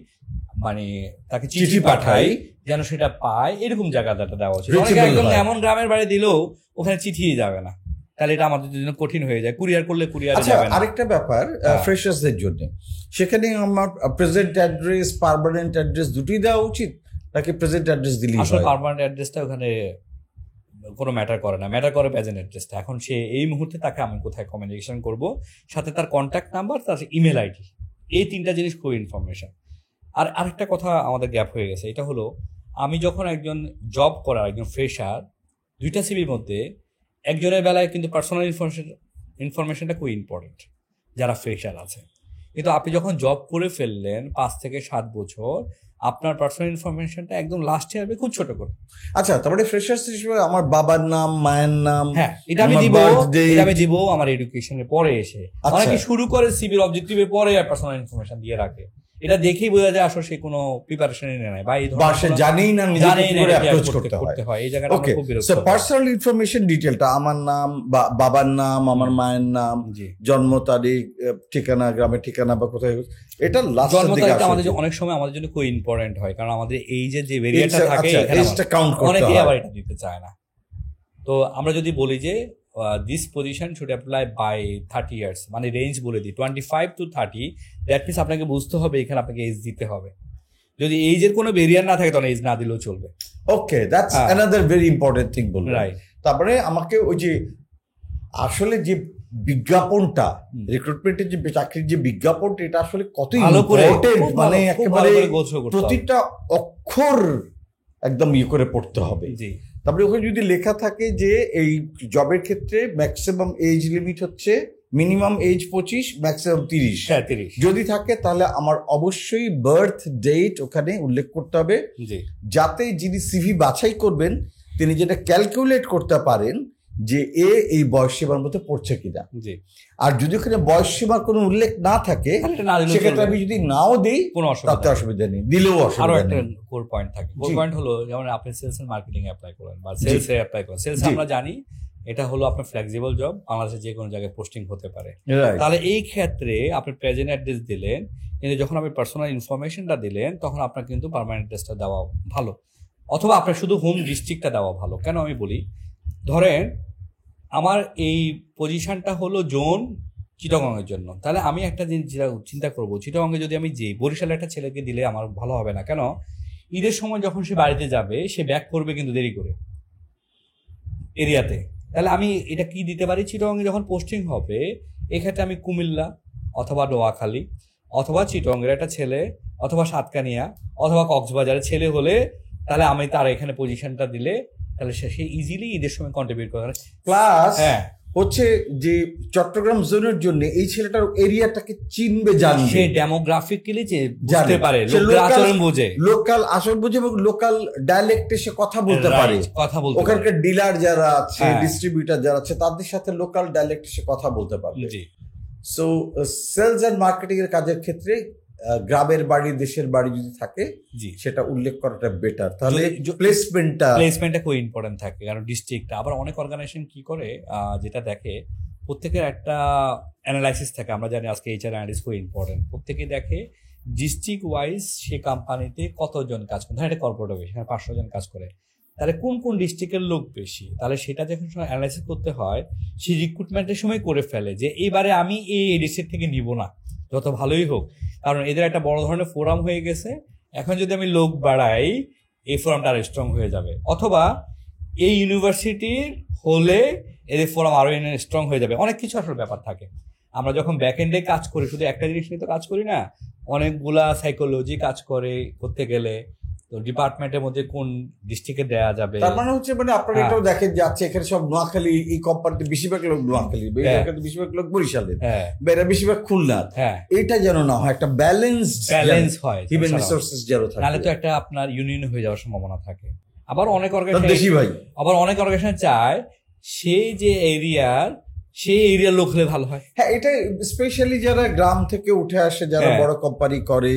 মানে তাকে চিঠি পাঠাই যেন সেটা পায়, এরকম জায়গাটা দেওয়া উচিত। অনেকে একদম এমন গ্রামের বাড়ি দিলেও ওখানে চিঠি যাবে না, তাহলে এটা আমাদের জন্য কঠিন হয়ে যায়, কুরিয়ার করলে কুরিয়ার যাবে না। আরেকটা ব্যাপার ফ্রেশার্সদের জন্য, সেখানে আমার প্রেজেন্ট অ্যাড্রেস, পার্মানেন্ট অ্যাড্রেস দুটোই দেওয়া উচিত, নাকি প্রেজেন্ট অ্যাড্রেস দিলেই আসলে পার্মানেন্ট অ্যাড্রেসটা ওখানে কোনো ম্যাটার করে না, ম্যাটার করে প্রেজেন্ট অ্যাড্রেসটা। এখন সে এই মুহূর্তে তাকে আমি কোথায় কমিউনিকেশন করব, সাথে তার কন্ট্যাক্ট নাম্বার, তার ইমেল আইডি, এই তিনটা জিনিস খুব ইনফরমেশন। আর আরেকটা কথা আমাদের গ্যাপ হয়ে গেছে, এটা হলো আমি যখন একজন জব করার একজন ফ্রেশার, দুইটা সিভির মধ্যে একজনের বেলায় কিন্তু পার্সোনাল ইনফরমেশনটা খুব ইম্পর্টেন্ট যারা ফ্রেশার আছে, কিন্তু আপনি যখন জব করে ফেললেন 5 থেকে 7 বছর, আপনার পার্সোনাল ইনফরমেশনটা একদম লাস্টে আসবে খুব ছোট করে। আচ্ছা, তারপরে ফ্রেশার্স হিসেবে আমার বাবার নাম, মায়ের নাম, হ্যাঁ, এটা আমি দিব আমার এডুকেশনের পরে এসে। অনেকে শুরু করে সিভির অবজেক্টিভের পরে পার্সোনাল ইনফরমেশন দিয়ে রাখে, এটা দেখেই বোঝা যায় আসলে সে কোনো প্রিপারেশনই নেয় বা এই ধরনের জানেই না নিজেকে কিভাবে অ্যাপ্রোচ করতে হয়। এই জায়গাটা খুব বিরক্ত। সো পার্সোনাল ইনফরমেশন ডিটেইলটা, আমার নাম, বাবার নাম, আমার মায়ের নাম, জন্ম তারিখ, ঠিকানা, গ্রামের ঠিকানা বা কোথায়, এটা লাস্টের দিকে আসে। আমাদের অনেক সময় আমাদের জন্য খুব ইম্পর্টেন্ট হয়, কারণ আমাদের এই যে ভেরিয়েশনটা থাকে এজটা কাউন্ট করতে হয়, অনেকে আবার এটা দিতে চায় না। তো আমরা যদি বলি যে this position should apply by 30 years, মানে রেঞ্জ বলে দিই 25 to 30, দ্যাট মিনস আপনাকে বুঝতে হবে এখানে আপনাকে এজ দিতে হবে। যদি এজের কোনো ভেরিয়েন্ট না থাকে তাহলে এজ না দিলেও চলবে। Okay, that's another very important thing বলবো। রাইট। তারপরে আমাকে ওই যে আসলে যে বিজ্ঞাপনটা, রিক্রুটমেন্টের যে চাকরির যে বিজ্ঞাপনটা, এটা আসলে কত ইম্পর্টেন্ট, মানে একেবারে প্রতিটা অক্ষর একদম ইয়ে করে পড়তে হবে। জি। তারপরে ওখানে যদি লেখা থাকে যে এই জবের ক্ষেত্রে ম্যাক্সিমাম এজ লিমিট হচ্ছে মিনিমাম এজ 25, ম্যাক্সিমাম 30 যদি থাকে, তাহলে আমার অবশ্যই বার্থ ডেট ওখানে উল্লেখ করতে হবে, যাতে যিনি সিভি বাছাই করবেন তিনি যেটা ক্যালকুলেট করতে পারেন যে এই বয়স সীমার মধ্যে পড়ছে কিনা। আর যদি ওখানে বয়স সীমার কোনো উল্লেখ না থাকে, সেক্ষেত্রে আমি যদি নাও দিই কোনো অসুবিধা নেই, দিলেও অসুবিধা নেই। কোর পয়েন্ট থাকে, কোর পয়েন্ট হলো যেমন আপনি সেলস এন্ড মার্কেটিং এ অ্যাপ্লাই করেন বা সেলস এ অ্যাপ্লাই করেন, সেলস আমরা জানি এটা হলো আপনার ফ্লেক্সিবল জব, বাংলাদেশে যে কোনো জায়গায় পোস্টিং হতে পারে। তাহলে এই ক্ষেত্রে আপনি প্রেজেন্ট অ্যাড্রেস দিলেন, কিন্তু যখন আপনি পার্সোনাল ইনফরমেশনটা দিলেন তখন আপনার কিন্তু পার্মানেন্ট অ্যাড্রেসটা দেওয়া ভালো, অথবা আপনার শুধু হোম ডিস্ট্রিক্টটা দেওয়া ভালো। কেন আমি বলি, ধরেন আমার এই পজিশনটা হলো জোন চিটাগংয়ের জন্য, তাহলে আমি একটা জিনিস চিন্তা করবো, চিটাগংয়ে যদি আমি যে বরিশালে একটা ছেলেকে দিলে আমার ভালো হবে না। কেন? ঈদের সময় যখন সে বাড়িতে যাবে সে ব্যাক করবে কিন্তু দেরি করে এরিয়াতে, তাহলে আমি এটা কি দিতে পারি, চিটাগংয়ে যখন পোস্টিং হবে এক্ষেত্রে আমি কুমিল্লা অথবা নোয়াখালী অথবা চিটাগংয়ের একটা ছেলে অথবা সাতকানিয়া অথবা কক্সবাজারের ছেলে হলে, তাহলে আমি তার এখানে পজিশনটা দিলে তাহলে সে ইজিলি ঈদের সময় কন্ট্রিবিউট করে। প্লাস হচ্ছে যে চট্টগ্রাম জোনের জন্য এই ছেলেটার এরিয়াটাকে চিনবে, জানবে, সে ডেমোগ্রাফিক্যালি বুঝতে পারে, লোকাল আচরণ বোঝে, লোকাল আচরণ বোঝে এবং লোকাল ডায়ালেক্টে সে কথা বলতে পারে, ওখানকার ডিলার যারা আছে, ডিস্ট্রিবিউটর যারা আছে, তাদের সাথে লোকাল ডায়ালেক্টে সে কথা বলতে পারবে। সো সেলস এন্ড মার্কেটিং এর কাজের ক্ষেত্রে গ্রামের বাড়ি, দেশের বাড়ি যদি থাকে সেটা উল্লেখ করাটা বেটার, তাহলে প্লেসমেন্টটা খুব ইম্পর্টেন্ট থাকে। কারণ ডিস্ট্রিক্টটা আবার অনেক অর্গানাইজেশন কি করে, যেটা দেখে প্রত্যেকের একটা অ্যানালাইসিস থাকে, আমরা জানি আজকে এইচআর অ্যানালিসিস খুব ইম্পর্টেন্ট, প্রত্যেকে দেখে ডিস্ট্রিক্ট ওয়াইজ সে কোম্পানিতে কতজন কাজ করে, ধরেন একটা কর্পোরেট অফিস 500 জন কাজ করে, তাহলে কোন কোন ডিস্ট্রিক্টের লোক বেশি, তাহলে সেটা যখন সময় অ্যানালাইসিস করতে হয় সে রিক্রুটমেন্টের সময় করে ফেলে যে এইবারে আমি এই ডিস্ট্রিক্ট থেকে নিব না, যত ভালোই হোক, কারণ এদের একটা বড় ধরনের ফোরাম হয়ে গেছে, এখন যদি আমি লোক বাড়াই এই ফোরামটা আরো স্ট্রং হয়ে যাবে, অথবা এই ইউনিভার্সিটির হলে এদের ফোরাম আরো স্ট্রং হয়ে যাবে। অনেক কিছু আসলে ব্যাপার থাকে। আমরা যখন ব্যাক এন্ডে কাজ করি শুধু একটা জিনিস নিয়ে তো কাজ করি না, অনেকগুলা সাইকোলজি কাজ করতে গেলে তো ডিপার্টমেন্টের মধ্যে কোন ডিস্ট্রিক্টে দেয়া যাবে, তার মানে হচ্ছে মানে আপনারা এটাও দেখেন যে আচ্ছা এখানে সব নোয়াখালী, এই কোম্পানিতে বেশিরভাগ লোক নোয়াখালী, বেশিরভাগ লোক বরিশালের, বেশিরভাগ খুলনার, এটা যেন না হয়, একটা ব্যালেন্স হয়, হিউম্যান রিসোর্সেস যেন থাকে, নাহলে তো একটা আপনার ইউনিয়ন হয়ে যাওয়ার সম্ভাবনা থাকে। আবার অনেক অর্গানাইজেশন চায় সেই যে এরিয়ার সেই এরিয়ার লোক হলে ভালো হয়। হ্যাঁ, এটা স্পেশালি যারা গ্রাম থেকে উঠে আসে, যারা বড় কোম্পানি করে,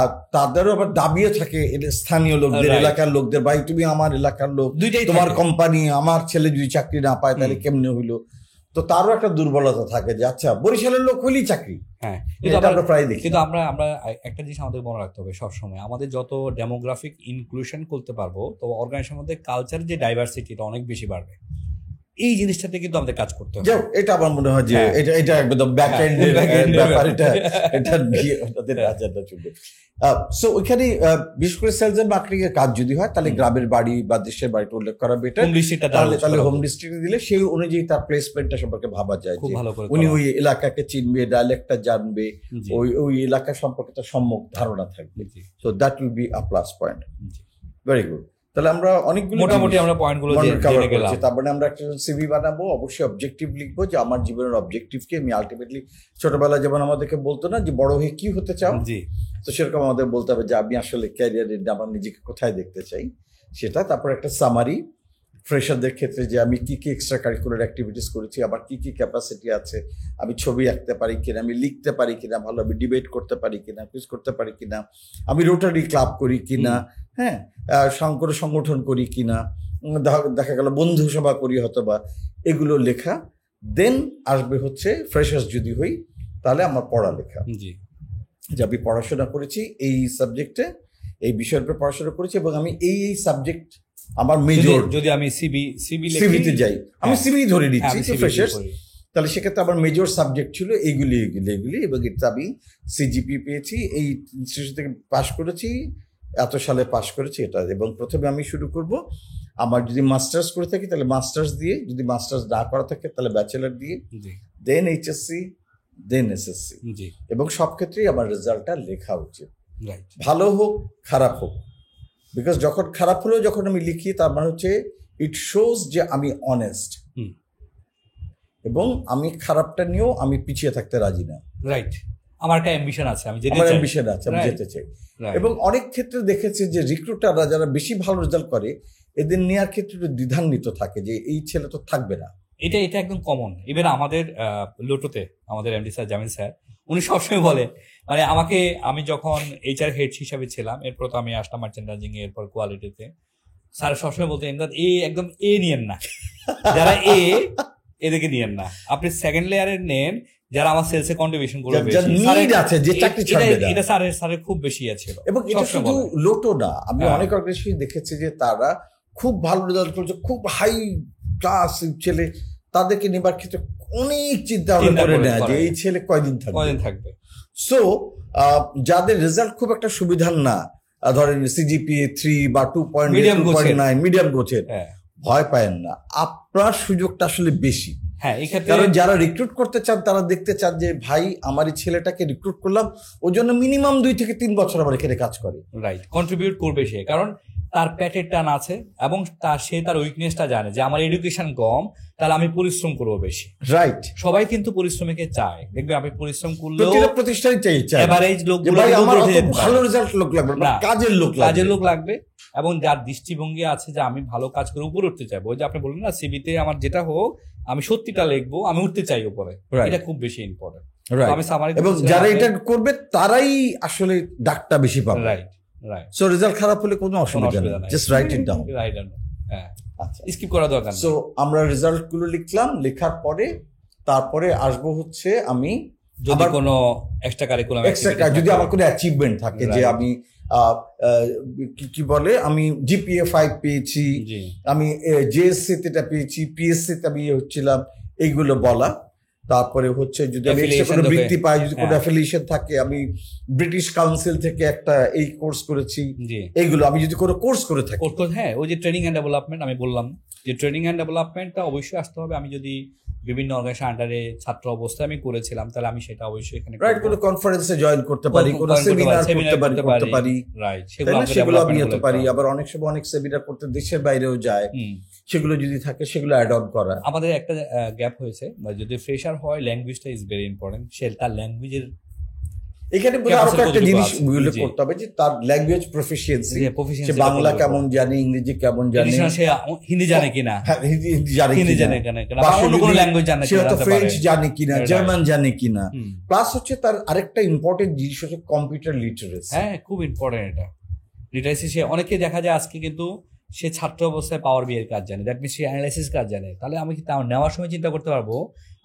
আর তাদেরও আবার দাবিও থাকে স্থানীয় লোকদের, এলাকার লোকদের, ভাই তুমি আমার এলাকার লোক, তোমার কোম্পানি, আমার ছেলে যদি চাকরি না পায় তাহলে কেমনে হইলো। তো তারও একটা দুর্বলতা থাকে যে আচ্ছা বরিশালের লোক হইলেই চাকরি। হ্যাঁ, আমরা প্রায় দেখি। কিন্তু আমরা একটা জিনিস আমাদের মনে রাখতে হবে সবসময়, আমাদের যত ডেমোগ্রাফিক ইনক্লুশন করতে পারবো তো অর্গানাইজেশনের মধ্যে কালচার যে ডাইভার্সিটিটা অনেক বেশি বাড়বে। এই জিনিসটাতে কিন্তু আমাদের কাজ করতে হবে। এটা আমার মনে হয় যে এটা একদম ব্যাক এন্ডের ব্যাপার, এটা নিয়ে ওদের আজাদা চলবে। সো ওইখানে বিশেষ করে সেলস এন্ড মার্কেটিং এর কাজ যদি হয় তাহলে গ্রামের বাড়ি বা দেশের বাড়িটা উল্লেখ করা বেটার। তাহলে হোম ডিস্ট্রিক্ট দিলে সেই অনুযায়ী তার প্লেসমেন্টটা সম্পর্কে ভাবা যায় যে উনি ওই এলাকাকে চিনবে, ডায়ালেক্টটা জানবে, ওই এলাকা সম্পর্কে তার সম্যক ধারণা থাকবে। So that will be a plus point. Very good. তাহলে আমরা অনেকগুলো মোটামুটি আমরা পয়েন্টগুলো জেনে গেলাম। তারপরে আমরা একটা সিভি বানাবো, অবশ্যই অবজেক্টিভ লিখবো যে আমার জীবনের অবজেক্টিভকে আমি আলটিমেটলি, ছোটবেলা যেমন আমাদেরকে বলতো না যে বড় হয়ে কি হতে চাও, তো সেরকম আমাদের বলতে হবে যে আমি আসলে ক্যারিয়ারের আমার নিজেকে কোথায় দেখতে চাই সেটা। তারপর একটা সামারি ফ্রেশারদের ক্ষেত্রে যে আমি কি কি এক্সট্রা কারিকুলার অ্যাক্টিভিটিস করেছি, আবার কি কি ক্যাপাসিটি আছে, আমি ছবি আঁকতে পারি কিনা, আমি লিখতে পারি কিনা, ভালো আমি ডিবেট করতে পারি কিনা, কুইজ করতে পারি কিনা, আমি রোটারি ক্লাব করি কিনা, হ্যাঁ সংগঠন করি কিনা, দেখা গেল বন্ধু সভা করি হয়তো বা, এগুলো লেখা। দেন আসবে হচ্ছে ফ্রেশার্স যদি হই তাহলে আমার পড়ালেখা, যে আমি পড়াশোনা করেছি এই সাবজেক্টে, এই বিষয়ের উপর পড়াশোনা করেছি এবং আমি এই সাবজেক্ট আমার মেজর। যদি আমি সিভিতে যাই, আমি সিভি ধরে নিচ্ছি ফ্রেশার্স, তাহলে সেক্ষেত্রে আমার মেজর সাবজেক্ট ছিল এইগুলি এবং এটা আমি সিজিপি পেয়েছি, এই ইনস্টিটিউশন থেকে পাশ করেছি, এত সালে পাশ করেছি এটা। এবং প্রথমে আমি শুরু করব আমার যদি মাস্টার্স করে থাকি তাহলে মাস্টার্স দিয়ে, যদি মাস্টার্স না করা থাকে তাহলে ব্যাচেলার দিয়ে, দেন এইচএসসি, দেন এসএসসি। এবং সব ক্ষেত্রেই আমার রেজাল্টটা লেখা উচিত, ভালো হোক খারাপ হোক। বিকজ যখন খারাপ হলেও যখন আমি লিখি তার মানে হচ্ছে ইট শোজ যে আমি অনেস্ট, এবং আমি খারাপটা নিয়েও আমি পিছিয়ে থাকতে রাজি না। রাইট, আমার একটা অ্যাম্বিশন আছে, আমি যেতে চাই। এবং অনেক ক্ষেত্রে দেখেছি যে রিক্রুটাররা যারা বেশি ভালো রেজাল্ট করে এদের নেওয়ার ক্ষেত্রে দ্বিধান্বিত থাকে যে এই ছেলে তো থাকবে না। এটা একদম কমন। ইভেন আমাদের লোটোতে আমাদের এমডি স্যার, জামিল স্যার, উনি সবসময় বলে, মানে আমাকে, আমি যখন এইচআর হেড হিসাবে ছিলাম, এরপর তো আমি আসলাম মার্চেন্ডাইজিং, এরপর কোয়ালিটিতে, স্যার সবসময় বলতেন একদম এ নিয়েন না, যারা এদেরকে নিয়েন না, আপনি সেকেন্ড লেয়ারের নেন যারা আমার সেলসে কন্ট্রিবিউশন করবে, এটা স্যারের খুব বেশি আছে। এবং এটা শুধু লোটো না, আমি অনেক অর্গানাইজেশন দেখেছি যে তারা খুব ভালো রেজাল্ট করছে, খুব হাই ক্লাস ছেলে, তাদেরকে নেবার ক্ষেত্রে অনেক চিন্তা করে নেয় যে এই ছেলে কয়দিন থাকবে। সো যাদের রেজাল্ট খুব একটা সুবিধার না, ধরেন সিজিপিএ 3 বা 2.9 মিডিয়াম গোছের, ভয় পায়েন না, আপনার সুযোগটা আসলে বেশি। কারণ যারা রিক্রুট করতে চান তারা দেখতে চান যে ভাই আমার এই ছেলেটাকে রিক্রুট করলাম, ওর জন্য মিনিমাম 2 থেকে 3 বছর আমার এখানে কাজ করে, রাইট, কন্ট্রিবিউট করবে সে, কারণ তার প্যাটের টান আছে এবং সে তার উইকনেসটা জানে যে আমার এডুকেশন কম, তাহলে আমি পরিশ্রম করবো বেশি। রাইট, সবাই কিন্তু পরিশ্রমীকে চায়, দেখবে আপনি পরিশ্রম করলেও প্রতিষ্ঠানই চাই, এভারেজ লোকগুলো ভালো রেজাল্ট লোক লাগবে না, কাজের লোক লাগবে, এবং যার দৃষ্টিভঙ্গি আছে যে আমি ভালো কাজ করে উপরে উঠতে চাইবো। ওই যে আপনি বললেন না, সিভিতে আমার যেটা হোক আমি সত্যিটা লিখবো, আমি উঠতে চাই উপরে, এটা খুব বেশি ইম্পর্টেন্ট। এবং যারা এটা করবে তারাই আসলে ডাকটা বেশি পাবে। Right, right. সো রেজাল্ট খারাপ হলে কোনো অসুবিধা নেই, জাস্ট রাইট ইট ডাউন। আচ্ছা, স্কিপ করা দরকার নেই। সো আমরা রেজাল্ট গুলো লিখলাম, লেখার পরে তারপরে আসবো হচ্ছে আমি যদি কোনো এক্সট্রা কারিকুলাম, যদি আমার কোনো অ্যাচিভমেন্ট থাকে, যে আমি কি বলে আমি জিপিএ 5 পেয়েছি, আমি জেএসসি তে পেয়েছি, পিএসসি তে আমি হচ্ছিলাম, এইগুলো বলা। তারপরে হচ্ছে যদি আমি কোনো বৃত্তি পাই, যদি কোনো অ্যাফিলিয়েশন থাকে, আমি ব্রিটিশ কাউন্সিল থেকে একটা এই কোর্স করেছি, এইগুলো আমি যদি কোনো কোর্স করে থাকি। হ্যাঁ, ওই যে ট্রেনিং এন্ড ডেভেলপমেন্ট আমি বললাম, যে ট্রেনিং এন্ড ডেভেলপমেন্টটা অবশ্যই আসতে হবে। আমি যদি বিভিন্ন অর্গানাইজেশন আন্ডারে ছাত্র অবস্থায় আমি করেছিলাম, তাহলে আমি সেটা অবশ্যই এখানে রাইট, কোনো কনফারেন্সে জয়েন করতে পারি, কোনো সেমিনার করতে পারি, রাইট, সেগুলো আমি হতে পারি। আবার অনেক সময় অনেক সেমিনার করতে দেশের বাইরেও যায়, সেগুলো যদি থাকে সেগুলো অ্যাড অন করা। আমাদের একটা গ্যাপ হয়েছে, যদি ফ্রেশার হয় ল্যাঙ্গুয়েজটা ইজ ভেরি ইম্পর্টেন্ট, সে তার ল্যাঙ্গুয়েজের এখানে বোধহয় আরো Capacity একটা কতটুকু জিনিস আছে? উল্লেখ জি। করতে হবে যে তার ল্যাঙ্গুয়েজ প্রফিসিয়েন্সি, proficiency সে টা বাংলা কতটুকু? কেমন জানে, ইংরেজি কেমন জানে, Additional সে হিন্দি জানে কিনা, হ্যাঁ, হিন্দি জানে হিন্দি কিনা, জানে কিনা, বা বা অন্য সে কোনো যদি- ল্যাঙ্গুয়েজ জানে সে হয়তো জানতে ফ্রেঞ্চ পারে। জানে কিনা, Right. জার্মান জানে কিনা। হুম। প্লাস হচ্ছে তার আরেকটা ইম্পর্টেন্ট জিনিস হচ্ছে কম্পিউটার লিটারেসি। হ্যাঁ, খুব ইম্পর্টেন্ট এটা লিটারেসি। সে অনেকে দেখা যায় আজকে কিন্তু সে ছাত্র অবস্থায় পাওয়ার বি এর কাজ জানে, দ্যাট মিনস সে অ্যানালাইসিস কাজ জানে। তাহলে আমি কি তার নেওয়ার সময় চিন্তা করতে পারবো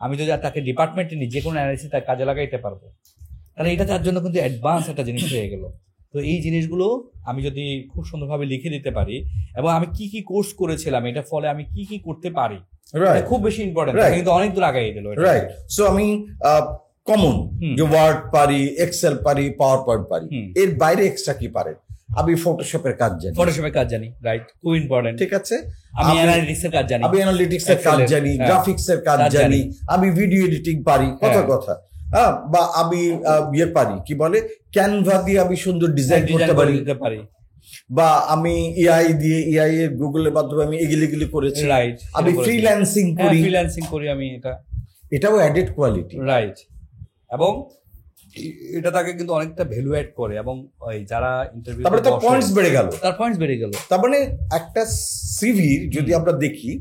আমি যদি তাকে ডিপার্টমেন্টে নিই, যে কোনো অ্যানালাইসিস তার কাজে লাগাইতে পারবো। তাহলে এটা তার জন্য কিন্তু অ্যাডভান্স একটা জিনিস হয়ে গেল। তো এই জিনিসগুলো আমি যদি খুব সুন্দরভাবে লিখে দিতে পারি, এবং আমি কি কি কোর্স করেছিলাম, এটার ফলে আমি কি কি করতে পারি, এটা খুব বেশি ইম্পর্টেন্ট। Right. কিন্তু অনেক দূর আগাই দিল। রাইট। সো আমি কমন হুম। যে ওয়ার্ড পারি, এক্সেল পারি, পাওয়ার পয়েন্ট পারি, হুম। এর বাইরে এক্সট্রা কি পারেন? আমি ফটোশপের কাজ জানি, ফটোশপের কাজ জানি, রাইট, খুব ইম্পর্টেন্ট। ঠিক আছে। আমি অ্যানালিটিক্স এর কাজ জানি, আমি অ্যানালিটিক্স এর কাজ Excel-এর, জানি, হ্যাঁ, গ্রাফিক্স এর কাজ কাজ জানি, জানি। আমি ভিডিও এডিটিং পারি, কথা হ্যাঁ। কথা। বা আমি ইয়ে পারি, কি বলে, ক্যানভা দিয়ে আমি সুন্দর ডিজাইন করতে ডিজাইন করে পারি, দিতে পারি, বা আমি এআই দিয়ে, এআই এর গুগলের মাধ্যমে আমি এগুলি করেছি, রাইট। আমি ফ্রিল্যান্সিং করি, ফ্রিল্যান্সিং করি আমি, এটা এটাও অ্যাডেড কোয়ালিটি। রাইট। এবং এটা তাকে কিন্তু অনেকটা ভ্যালু অ্যাড করে, এবং ওই যারা ইন্টারভিউ তারপরে তার পয়েন্টস বেড়ে গেল। তার পয়েন্টস বেড়ে গেল। তার মানে একটা সিভির যদি আমরা দেখি,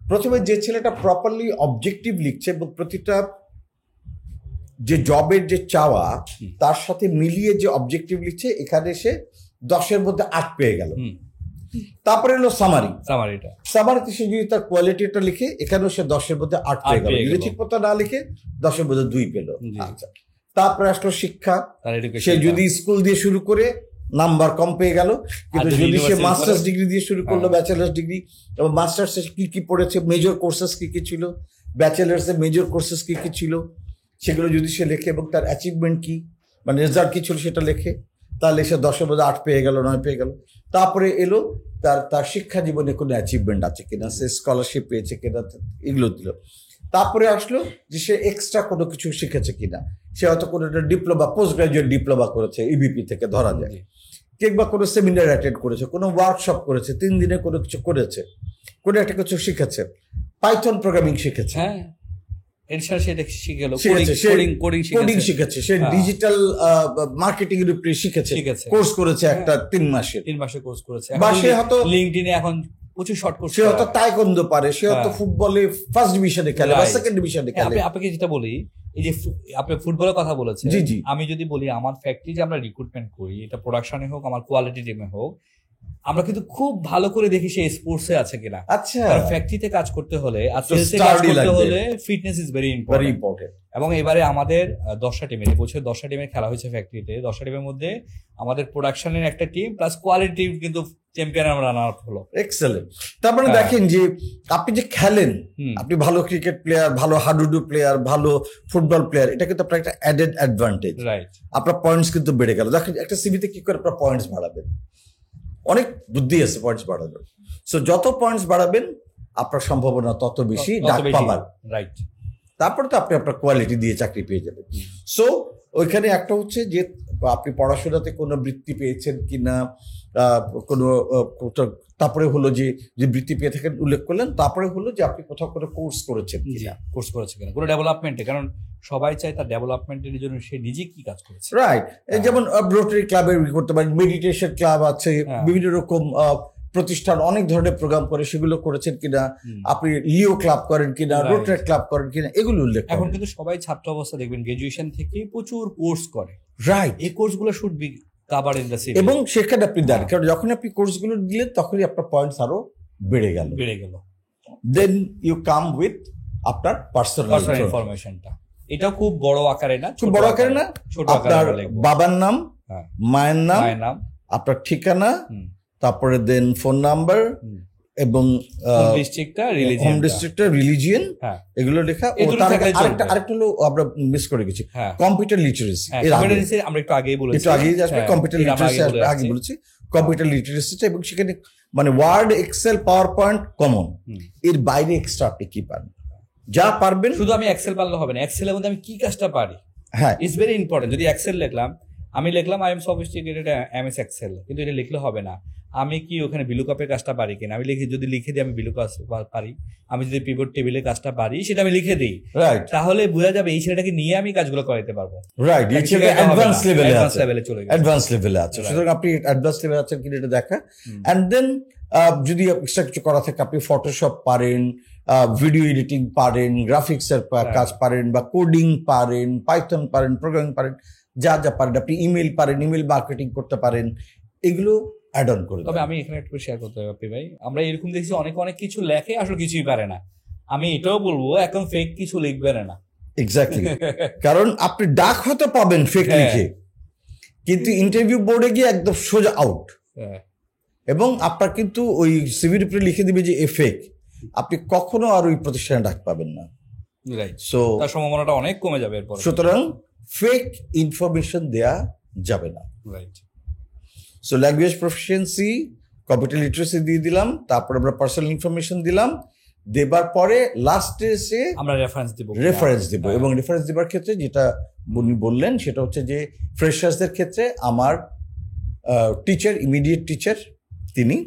প্রথমে যে ছেলেটা প্রপারলি অবজেক্টিভ লিখছে এবং প্রতিটা যে জবের যে চাওয়া তার সাথে মিলিয়ে যে অবজেক্টিভ লিখছে, এখানে সে 10-এর মধ্যে 8 পেয়ে গেল। তারপরে হলো সামারি। সামারিটা, সামারিতে সে যদি তার কোয়ালিটিটা লিখে, এখানেও সে 10-এর মধ্যে 8 পেয়ে গেল। যদি ঠিক মতো না লিখে 10-এর মধ্যে 2 পেল। জি। আচ্ছা, তারপরে আসলো শিক্ষা। তার সে এডুকেশন, যদি স্কুল দিয়ে শুরু করে নাম্বার কম পেয়ে গেল, কিন্তু যদি যদি সে university মাস্টার্স করে- ডিগ্রি দিয়ে শুরু করলো, হ্যাঁ। ব্যাচেলার্স ডিগ্রি, এবং মাস্টার্সে কি কি পড়েছে, মেজর কোর্সেস কি কি ছিল, ব্যাচেলার্সে মেজর কোর্সেস কি কি ছিল, সেগুলো যদি সে লেখে এবং তার অ্যাচিভমেন্ট কি, মানে রেজাল্ট কি ছিল সেটা লেখে, তাহলে সে 10-এর মধ্যে 8 পেয়ে গেল, 9 পেয়ে গেল। তারপরে এলো তার শিক্ষা জীবনে কোনো অ্যাচিভমেন্ট আছে কিনা, সে স্কলারশিপ পেয়েছে কিনা, এগুলো দিল। তারপরে আসলো যে সে এক্সট্রা কোনো কিছু শিখেছে কিনা, সে হয়তো কোনো একটা ডিপ্লোমা, পোস্ট গ্রাজুয়েট ডিপ্লোমা করেছে, ইবিপি থেকে ধরা যায়, কিংবা কোনো সেমিনার অ্যাটেন্ড করেছে, কোনো ওয়ার্কশপ করেছে, 3 দিনে কোনো কিছু করেছে, কোনো একটা কিছু শিখেছে, পাইথন প্রোগ্রামিং শিখেছে, হ্যাঁ, এর সাথে সে শিখে গেল, শিখেছে, সে কোডিং কোডিং শিখেছে, সে হ্যাঁ। ডিজিটাল মার্কেটিং এর উপরে শিখেছে, শিখেছে। কোর্স করেছে একটা 3 মাসের। 3 মাসে কোর্স করেছে। বা এখন সে হয়তো লিঙ্কডইনে এখন প্রচুর শর্ট কোর্স, সে হয়তো তাইকোন্ডো পারে, সে হয়তো হ্যাঁ। ফুটবলে ফার্স্ট ডিভিশনে খেলে বা Right. সেকেন্ড ডিভিশনে খেলে। আপনাকে যেটা বলি, এই যে আপনি ফুটবলের কথা বলেছেন, জি, জি। আমি যদি বলি আমার ফ্যাক্টরি যে আমরা রিক্রুটমেন্ট করি, এটা প্রোডাকশনে হোক, আমার কোয়ালিটি টিমে হোক, আমরা কিন্তু খুব ভালো করে দেখি সে স্পোর্টসে আছে কিনা। আচ্ছা, ফ্যাক্টরিতে কাজ করতে হলে আর তো সেলসে কাজ sturdy করতে লাগবে। হলে fitness is very very important. Important. এবং এবারে আমাদের 10টা টিমের, এবছর 10টা টিমের খেলা হয়েছে ফ্যাক্টরিতে। 10টা টিমের মধ্যে আমাদের প্রোডাকশনের একটা টিম প্লাস কোয়ালিটি টিম কিন্তু চ্যাম্পিয়ন আমরা রানার আপ হলো। এক্সেলেন্ট। তারপরে হ্যাঁ। দেখেন যে আপনি যে খেলেন, হুম। আপনি ভালো ক্রিকেট প্লেয়ার, ভালো হাডুডু প্লেয়ার, ভালো ফুটবল প্লেয়ার, এটা কিন্তু আপনার একটা অ্যাডেড অ্যাডভান্টেজ। রাইট। আপনার পয়েন্টস কিন্তু বেড়ে গেল। দেখেন একটা সিভিতে কি করে আপনার পয়েন্টস বাড়াবেন, অনেক বুদ্ধি আছে পয়েন্টস বাড়ানোর। সো যত পয়েন্টস বাড়াবেন আপনার সম্ভাবনা তত বেশি ডাক পাবার। রাইট। তারপরে তো আপনি আপনার কোয়ালিটি দিয়ে চাকরি পেয়ে যাবেন। সো ওইখানে একটা হচ্ছে যে আপনি পড়াশোনাতে কোনো বৃত্তি পেয়েছেন কিনা, কোনো তারপরে হলো যে বৃত্তি পেয়ে থাকেন উল্লেখ করলেন, তারপরে হলো যে আপনি কোথাও কোনো কোর্স করেছেন কিনা, কোর্স করেছে কিনা, কোনো ডেভেলপমেন্টে, কারণ সবাই চায় তার ডেভেলপমেন্টের জন্য সে নিজে কি কাজ করেছে। রাইট। যেমন রোটারি ক্লাবের করতে পারেন, মেডিটেশন ক্লাব আছে, হ্যাঁ। বিভিন্ন রকম প্রতিষ্ঠান অনেক ধরনের প্রোগ্রাম করে, সেগুলো করেছেন কিনা, আপনি লিও ক্লাব করেন কিনা, Right. রোটারি ক্লাব করেন কিনা, এগুলো উল্লেখ এখন করেন। কিন্তু সবাই ছাত্র অবস্থা দেখবেন গ্রাজুয়েশন থেকে প্রচুর কোর্স করে। রাইট। এই কোর্সগুলো should be cover in the city, এবং সেখানে আপনি দেন, কারণ যখন আপনি কোর্সগুলো দিলেন তখনই আপনার পয়েন্টস আরো বেড়ে গেল। বেড়ে গেল। দেন ইউ কাম উইথ আপনার পার্সোনাল ইনফরমেশনটা, এটাও খুব বড় আকারে না, খুব বড় আকারে না, ছোট আপনার আকারে লিখবো। বাবার নাম, হ্যাঁ, মায়ের নাম, মায়ের নাম, আপনার ঠিকানা, হুম, তারপরে দেন ফোন নাম্বার, হুম, এবং হোম ডিস্ট্রিক্টটা, হোম রিলিজিয়ন, ডিস্ট্রিক্টটা, রিলিজিয়ন, হ্যাঁ, এগুলো লেখা। এই দুটো থাকলে চলবে। আরেকটা হলো আমরা মিস করে গেছি, হ্যাঁ, কম্পিউটার লিটারেসি। হ্যাঁ, এর আগে competency আমরা একটু আগেই বলেছি, একটু আগেই আসবে হ্যাঁ, কম্পিউটার এটা আমরা লিটারেসি, আগে বলে আগে যাচ্ছি। বলেছি কম্পিউটার লিটারেসিটা, এবং সেখানে মানে Word, Excel, PowerPoint common, হুম। এর বাইরে এক্সট্রা আপনি কি পান, যা পারবেন। শুধু আমি এক্সেল পারলে হবে না, এক্সেলের মধ্যে আমি কি কাজটা পারি, হ্যাঁ, ইটস ভেরি ইম্পর্টেন্ট। যদি এক্সেল লিখলাম, আমি লিখলাম I am sophisticated MS Excel, কিন্তু এটা লিখলে হবে না। আমি কি ওখানে বিলুকাপের কাজটা পারি কিনা আমি লিখি, যদি লিখে দিই আমি বিলুকাপ পারি, আমি যদি পিভট টেবিলের কাজটা পারি সেটা আমি লিখে দিই, রাইট তাহলে বোঝা যাবে এই ছেলেটাকে নিয়ে আমি কাজগুলো করাতে পারবো। রাইট, এই ছেলে অ্যাডভান্স লেভেলে চলে গেছে, অ্যাডভান্স লেভেলে আছে। সুতরাং আপনি অ্যাডভান্স লেভেলে আছেন কিনা এটা দেখা। এন্ড দেন যদি এক্সট্রা কিছু করা থাকে, আপনি ফটোশপ পারেন, ভিডিও এডিটিং পারেন, গ্রাফিক্স এর কাজ পারেন, বা কোডিং পারেন, পাইথন পারেন, প্রোগ্রামিং পারেন, যা যা পারেন, আপনি ইমেল পারেন, ইমেল মার্কেটিং করতে পারেন, এগুলো অ্যাড অন করে। তবে আমি এখানে একটু শেয়ার করতে হবে ভাই, আমরা এরকম দেখছি অনেক অনেক কিছু লেখে আসলে কিছুই পারে না। আমি এটাও বলবো এখন ফেক কিছু লিখবে না। এক্স্যাক্টলি, কারণ আপনি ডাক হয়তো পাবেন ফেক লিখে, কিন্তু ইন্টারভিউ বোর্ডে গিয়ে একদম সোজা আউট। এবং আপনার কিন্তু ওই সিভির উপরে লিখে দিবে যে এ ফেক, আপনি কখনো আর ওই প্রতিষ্ঠানে ডাক পাবেন না। রাইট, সো তার সম্ভাবনাটা অনেক কমে যাবে এরপর। সুতরাং ফেক ইনফরমেশন দেয়া যাবে না। Right, so language proficiency, computer literacy দিয়ে দিলাম, তারপর আমরা পার্সোনাল ইনফরমেশন দিলাম, দেবার পরে লাস্টে এসে আমরা রেফারেন্স দিব। এবং রেফারেন্স দেবার ক্ষেত্রে যেটা উনি বললেন সেটা হচ্ছে যে ফ্রেশার্সদের ক্ষেত্রে আমার টিচার, ইমিডিয়েট টিচার তিনি,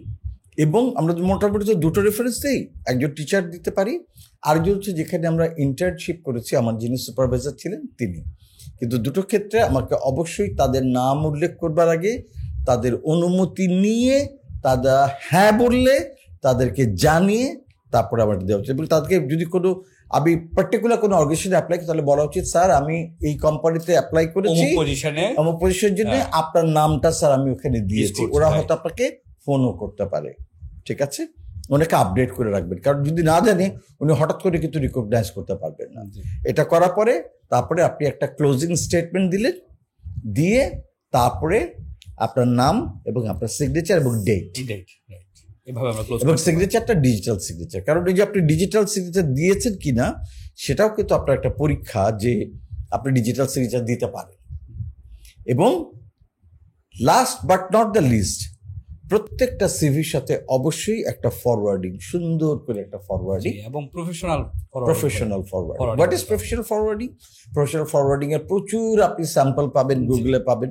এবং আমরা মোটামুটি তো দুটো রেফারেন্স দিই, একজন টিচার দিতে পারি, আরেকজন হচ্ছে যেখানে আমরা ইন্টার্নশিপ করেছি আমার যিনি সুপারভাইজার ছিলেন তিনি। কিন্তু দুটো ক্ষেত্রে আমাকে অবশ্যই তাদের নাম উল্লেখ করবার আগে তাদের অনুমতি নিয়ে, তারা হ্যাঁ বললে তাদেরকে জানিয়ে তারপরে আমার দেওয়া উচিত। এবং তাদেরকে যদি কোনো আমি পার্টিকুলার কোনো অর্গানাইজেশনে অ্যাপ্লাই করি তাহলে বলা উচিত, স্যার আমি এই কোম্পানিতে অ্যাপ্লাই করেছি আমার পজিশনের জন্য, আপনার নামটা স্যার আমি ওখানে দিয়েছি। ওরা হয়তো আপনাকে ফোনও করতে পারে, ঠিক আছে, ওনাকে আপডেট করে রাখবেন, কারণ যদি না জানে উনি হঠাৎ করে কিন্তু রিকগনাইজ করতে পারবেন না। এটা করার পরে তারপরে আপনি একটা ক্লোজিং স্টেটমেন্ট দিলেন, দিয়ে তারপরে আপনার নাম এবং আপনার সিগনেচার এবং ডেট, এবং সিগনেচারটা ডিজিটাল সিগনেচার, কারণ এই যে আপনি ডিজিটাল সিগনেচার দিয়েছেন কিনা সেটাও কিন্তু আপনার একটা পরীক্ষা যে আপনি ডিজিটাল সিগনেচার দিতে পারেন। এবং last but not the least, প্রত্যেকটা সিভির সাথে অবশ্যই একটা ফরওয়ার্ডিং, সুন্দর করে একটা ফরওয়ার্ডিং, এবং professional forwarding. What is professional forwarding? Professional forwarding এর প্রচুর আপনি স্যাম্পল পাবেন, গুগলে পাবেন,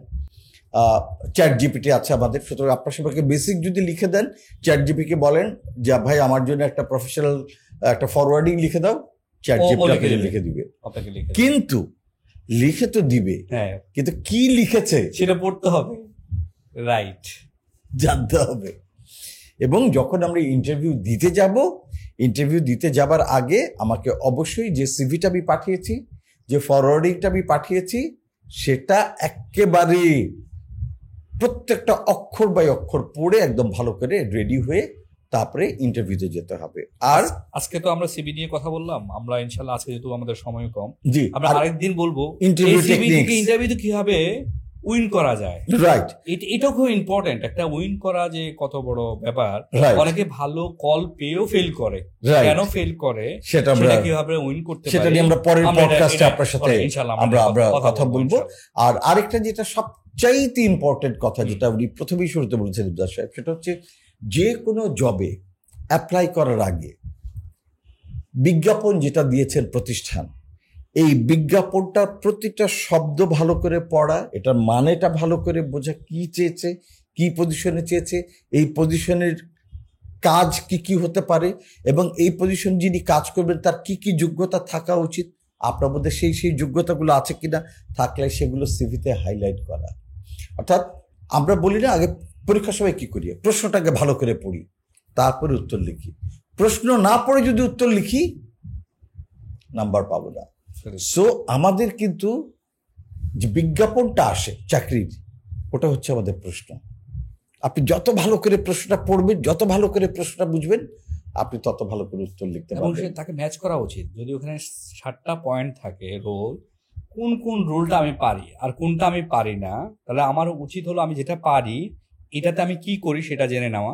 চ্যাট জিপিটি আছে আমাদের। সুতরাং আপনার সম্পর্কে বেসিক যদি লিখে দেন, চ্যাট জিপিকে বলেন যে ভাই আমার জন্য একটা প্রফেশনাল একটা ফরওয়ার্ডিং লিখে দাও, চ্যাট জিপিটি লিখে দিবে। কিন্তু লিখে তো দিবে, কিন্তু কি লিখেছে সেটা পড়তে হবে, রাইট, জানতে হবে। এবং যখন আমরা ইন্টারভিউ দিতে যাবার আগে আমাকে অবশ্যই যে সিভিটা আমি পাঠিয়েছি, যে ফরওয়ার্ডিংটা আমি পাঠিয়েছি, সেটা একেবারে প্রত্যেকটা অক্ষর বাই অক্ষর পড়ে একদম ভালো করে রেডি হয়ে তারপরে ইন্টারভিউতে যেতে হবে। আর আজকে তো আমরা সিভি নিয়ে কথা বললাম, আমরা ইনশাআল্লাহ আজকে যেহেতু আমাদের সময় কম, জি আমরা আরেকদিন বলবো ইন্টারভিউতে কিভাবে উইন করা যায়। রাইট, এটাও খুব ইম্পর্টেন্ট, একটা উইন করা যে কত বড় ব্যাপার। অনেকে ভালো কল পেয়েও ফেল করে, কেন ফেল করে সেটা কিভাবে উইন করতে পারে সেটা নিয়ে আমরা পরের পডকাস্টে আপনার সাথে আমরা কথা বলবো। আর আরেকটা যেটা সবচাইতে ইম্পর্টেন্ট কথা, যেটা উনি প্রথমেই শুরুতে বলেছেন ইমদাদ সাহেব, সেটা হচ্ছে যে কোনো জবে অ্যাপ্লাই করার আগে বিজ্ঞাপন যেটা দিয়েছেন প্রতিষ্ঠান, এই বিজ্ঞাপনটা প্রতিটা শব্দ ভালো করে পড়া, এটার মানেটা ভালো করে বোঝা, কি চেয়েছে, কি পজিশনে চেয়েছে, এই পজিশনের কাজ কি কি হতে পারে, এবং এই পজিশন যিনি কাজ করবেন তার কি কি যোগ্যতা থাকা উচিত, আপনার মধ্যে সেই যোগ্যতাগুলো আছে কিনা, থাকলে সেগুলো সিভিতে হাইলাইট করা। অর্থাৎ আমরা বলি না আগে পরীক্ষার সময় কি করি, প্রশ্নটাকে ভালো করে পড়ি তারপরে উত্তর লিখি, প্রশ্ন না পড়ে যদি উত্তর লিখি নাম্বার পাবো না। সো আমাদের কিন্তু যে বিজ্ঞাপনটা আসে চাকরির, ওটা হচ্ছে আমাদের প্রশ্ন। আপনি যত ভালো করে প্রশ্নটা পড়বেন, যত ভালো করে প্রশ্নটা বুঝবেন, আপনি তত ভালো করে উত্তর লিখতে পারবেন। তাকে ম্যাচ করা উচিত, যদি ওখানে 7টা পয়েন্ট থাকে রোল, কোন রোলটা আমি পারি আর কোনটা আমি পারি না, তাহলে আমার উচিত হলো আমি যেটা পারি এটাতে আমি কি করি সেটা জেনে নেওয়া,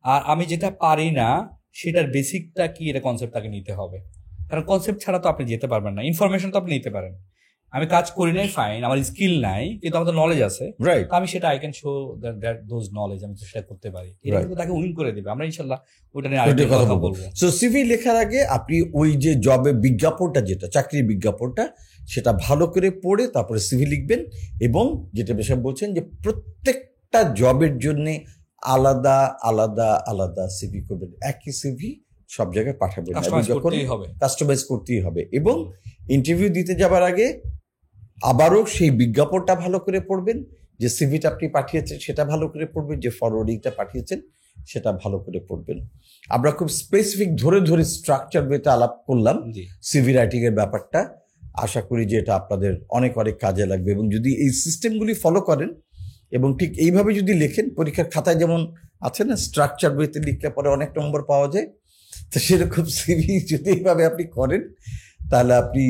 আর আমি যেটা পারি না সেটার বেসিকটা কি, এটা কনসেপ্ট তাকে নিতে হবে। কারণ কনসেপ্ট ছাড়া তো আপনি যেতে পারবেন না, ইনফরমেশন তো আপনি নিতে পারেন। আমি কাজ করি নাই, ফাইন, আমার স্কিল নাই, কিন্তু আমাদের নলেজ আছে, আমি সেটা I can show that those knowledge, আমি সেটা করতে পারি, এটা কিন্তু তাকে উইন করে দিবে। আমরা ইনশাআল্লাহ ওটা নিয়ে আরেকটা কথা বলবো। সো সিভি লেখার আগে আপনি ওই যে জবে বিজ্ঞাপনটা, যেটা চাকরির বিজ্ঞাপনটা, সেটা ভালো করে পড়ে তারপরে সিভি লিখবেন, এবং যেটা বেশি বলছেন যে প্রত্যেকটা জবের জন্যে আলাদা আলাদা আলাদা সিভি করবেন, একই সিভি সব জায়গায় পাঠাবেন না, এবং যখন কাস্টমাইজ করতেই হবে। এবং ইন্টারভিউ দিতে যাবার আগে আবারও সেই বিজ্ঞাপনটা ভালো করে পড়বেন, যে সিভিটা আপনি পাঠিয়েছেন সেটা ভালো করে পড়বেন, যে ফরওয়ার্ডিংটা পাঠিয়েছেন সেটা ভালো করে পড়বেন। আমরা খুব স্পেসিফিক ধরে ধরে স্ট্রাকচার ওয়েতে আলাপ করলাম সিভি রাইটিং এর ব্যাপারটা। আশা করি যে এটা আপনাদের অনেক অনেক কাজে লাগবে, এবং যদি এই সিস্টেমগুলি ফলো করেন এবং ঠিক এইভাবে যদি লেখেন, পরীক্ষার খাতায় যেমন আছে না স্ট্রাকচার ওয়েতে লিখলে পরে অনেক নম্বর পাওয়া যায়, তো সেরকম সিভি যদি এইভাবে আপনি করেন তাহলে আপনি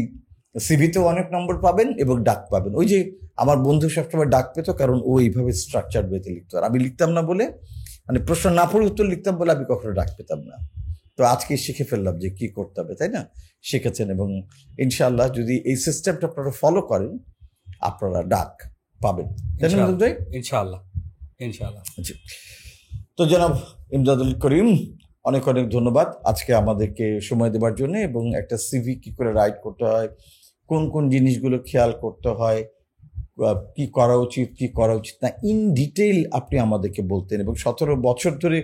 সিভিতেও অনেক নম্বর পাবেন এবং ডাক পাবেন। ওই যে আমার বন্ধু সবসময় ডাক পেত, কারণ ও এইভাবে স্ট্রাকচার ওয়েতে লিখতো, আর আমি লিখতাম না বলে, মানে প্রশ্ন না পড়ে উত্তর লিখতাম বলে আমি কখনো ডাক পেতাম না। তো আজকে শিখে ফেললাম যে কি করতে হবে, তাই না? শিখেছেন, এবং ইনশাআল্লাহ যদি এই সিস্টেমটা আপনারা ফলো করেন আপনারা ডাক পাবেন, তাই না ভাই? ইনশাআল্লাহ ইনশাআল্লাহ। তো জনাব ইমদাদুল করিম, অনেক অনেক ধন্যবাদ আজকে আমাদেরকে সময় দেওয়ার জন্য, এবং একটা সিভি কি করে রাইট করতে হয়, কোন কোন জিনিসগুলো খেয়াল করতে হয়, কি করা উচিত কি করা উচিত না, ইন ডিটেইল আপনি আমাদেরকে বলতেন। এবং 17 বছর ধরে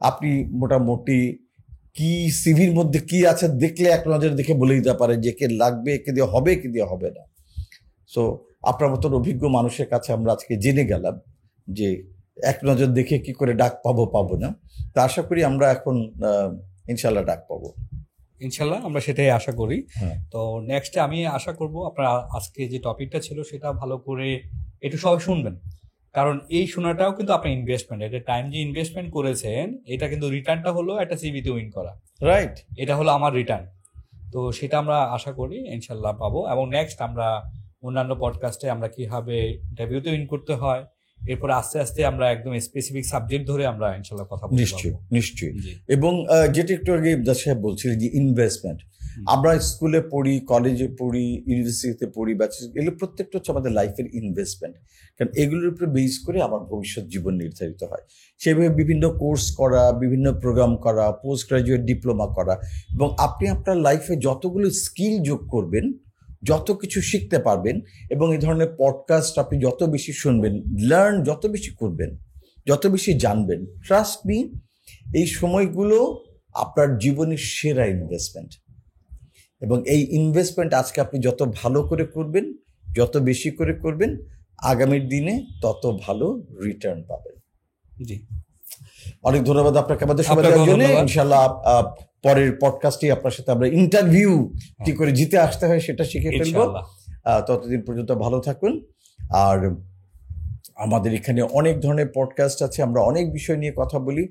আপনি মোটামুটি কি সিভির মধ্যে কি আছে দেখলে এক নজর দেখে বলে দিতে পারেন যে কে লাগবে, কে দিয়ে হবে, কে দিয়ে হবে না। সো আপনার মতন অভিজ্ঞ মানুষের কাছে আমরা আজকে জেনে গেলাম যে এক নজর দেখে কি করে ডাক পাবো না। তা আশা করি আমরা এখন ইনশাল্লাহ ডাক পাবো, ইনশাল্লাহ আমরা সেটাই আশা করি। তো নেক্সটে আমি আশা করব আপনারা আজকে যে টপিকটা ছিল সেটা ভালো করে একটু সবাই শুনবেন, কারণ এই শোনাটাও কিন্তু আপনার ইনভেস্টমেন্ট, এটা টাইম যে ইনভেস্টমেন্ট করেছেন এটা কিন্তু রিটার্নটা হলো একটা সিভিতে উইন করা, রাইট? এটা হলো আমার রিটার্ন। তো সেটা আমরা আশা করি ইনশাল্লাহ পাবো, এবং নেক্সট আমরা অন্যান্য পডকাস্টে আমরা কিভাবে ইন্টারভিউতে উইন করতে হয়, এরপর আস্তে আস্তে আমরা একদম স্পেসিফিক সাবজেক্ট ধরে আমরা ইনশাল্লাহ কথা বলবো। নিশ্চয়ই। এবং যেটা একটু আগে ইমদাদ সাহেব বলছিলেন যে ইনভেস্টমেন্ট, আমরা স্কুলে পড়ি, কলেজে পড়ি, ইউনিভার্সিটিতে পড়ি, এগুলো প্রত্যেকটা হচ্ছে আমাদের লাইফের ইনভেস্টমেন্ট, কারণ এগুলোর উপরে বেস করে আমার ভবিষ্যৎ জীবন নির্ধারিত হয়। সেভাবে বিভিন্ন কোর্স করা, বিভিন্ন প্রোগ্রাম করা, পোস্ট গ্রাজুয়েট ডিপ্লোমা করা, এবং আপনি আপনার লাইফে যতগুলো স্কিল যোগ করবেন, যত কিছু শিখতে পারবেন, এবং এই ধরনের পডকাস্ট আপনি যত বেশি শুনবেন, লার্ন যত বেশি করবেন, যত বেশি জানবেন, ট্রাস্ট মি এই সময়গুলো আপনার জীবনের সেরা ইনভেস্টমেন্ট। এবং এই ইনভেস্টমেন্ট আজকে আপনি যত ভালো করে করবেন, যত বেশি করে করবেন, আগামীর দিনে তত ভালো রিটার্ন পাবেন। জি, অনেক ধন্যবাদ আপনাকে আমাদের সময় দেওয়ার জন্য। ইনশাআল্লাহ পরের পডকাস্টে আপনার সাথে আমরা ইন্টারভিউ কি করে জিতে আসতে হয় সেটা শিখে ফেলবো। ততদিন পর্যন্ত ভালো থাকুন। আর আমাদের এখানে অনেক ধরনের পডকাস্ট আছে, আমরা অনেক বিষয় নিয়ে কথা বলি,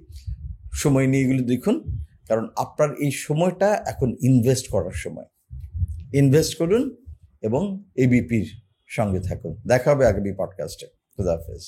সময় নিয়ে এগুলো দেখুন, কারণ আপনার এই সময়টা এখন ইনভেস্ট করার সময়। ইনভেস্ট করুন এবং এবিপির সঙ্গে থাকুন। দেখা হবে আগামী পডকাস্টে। খুদা হাফেজ।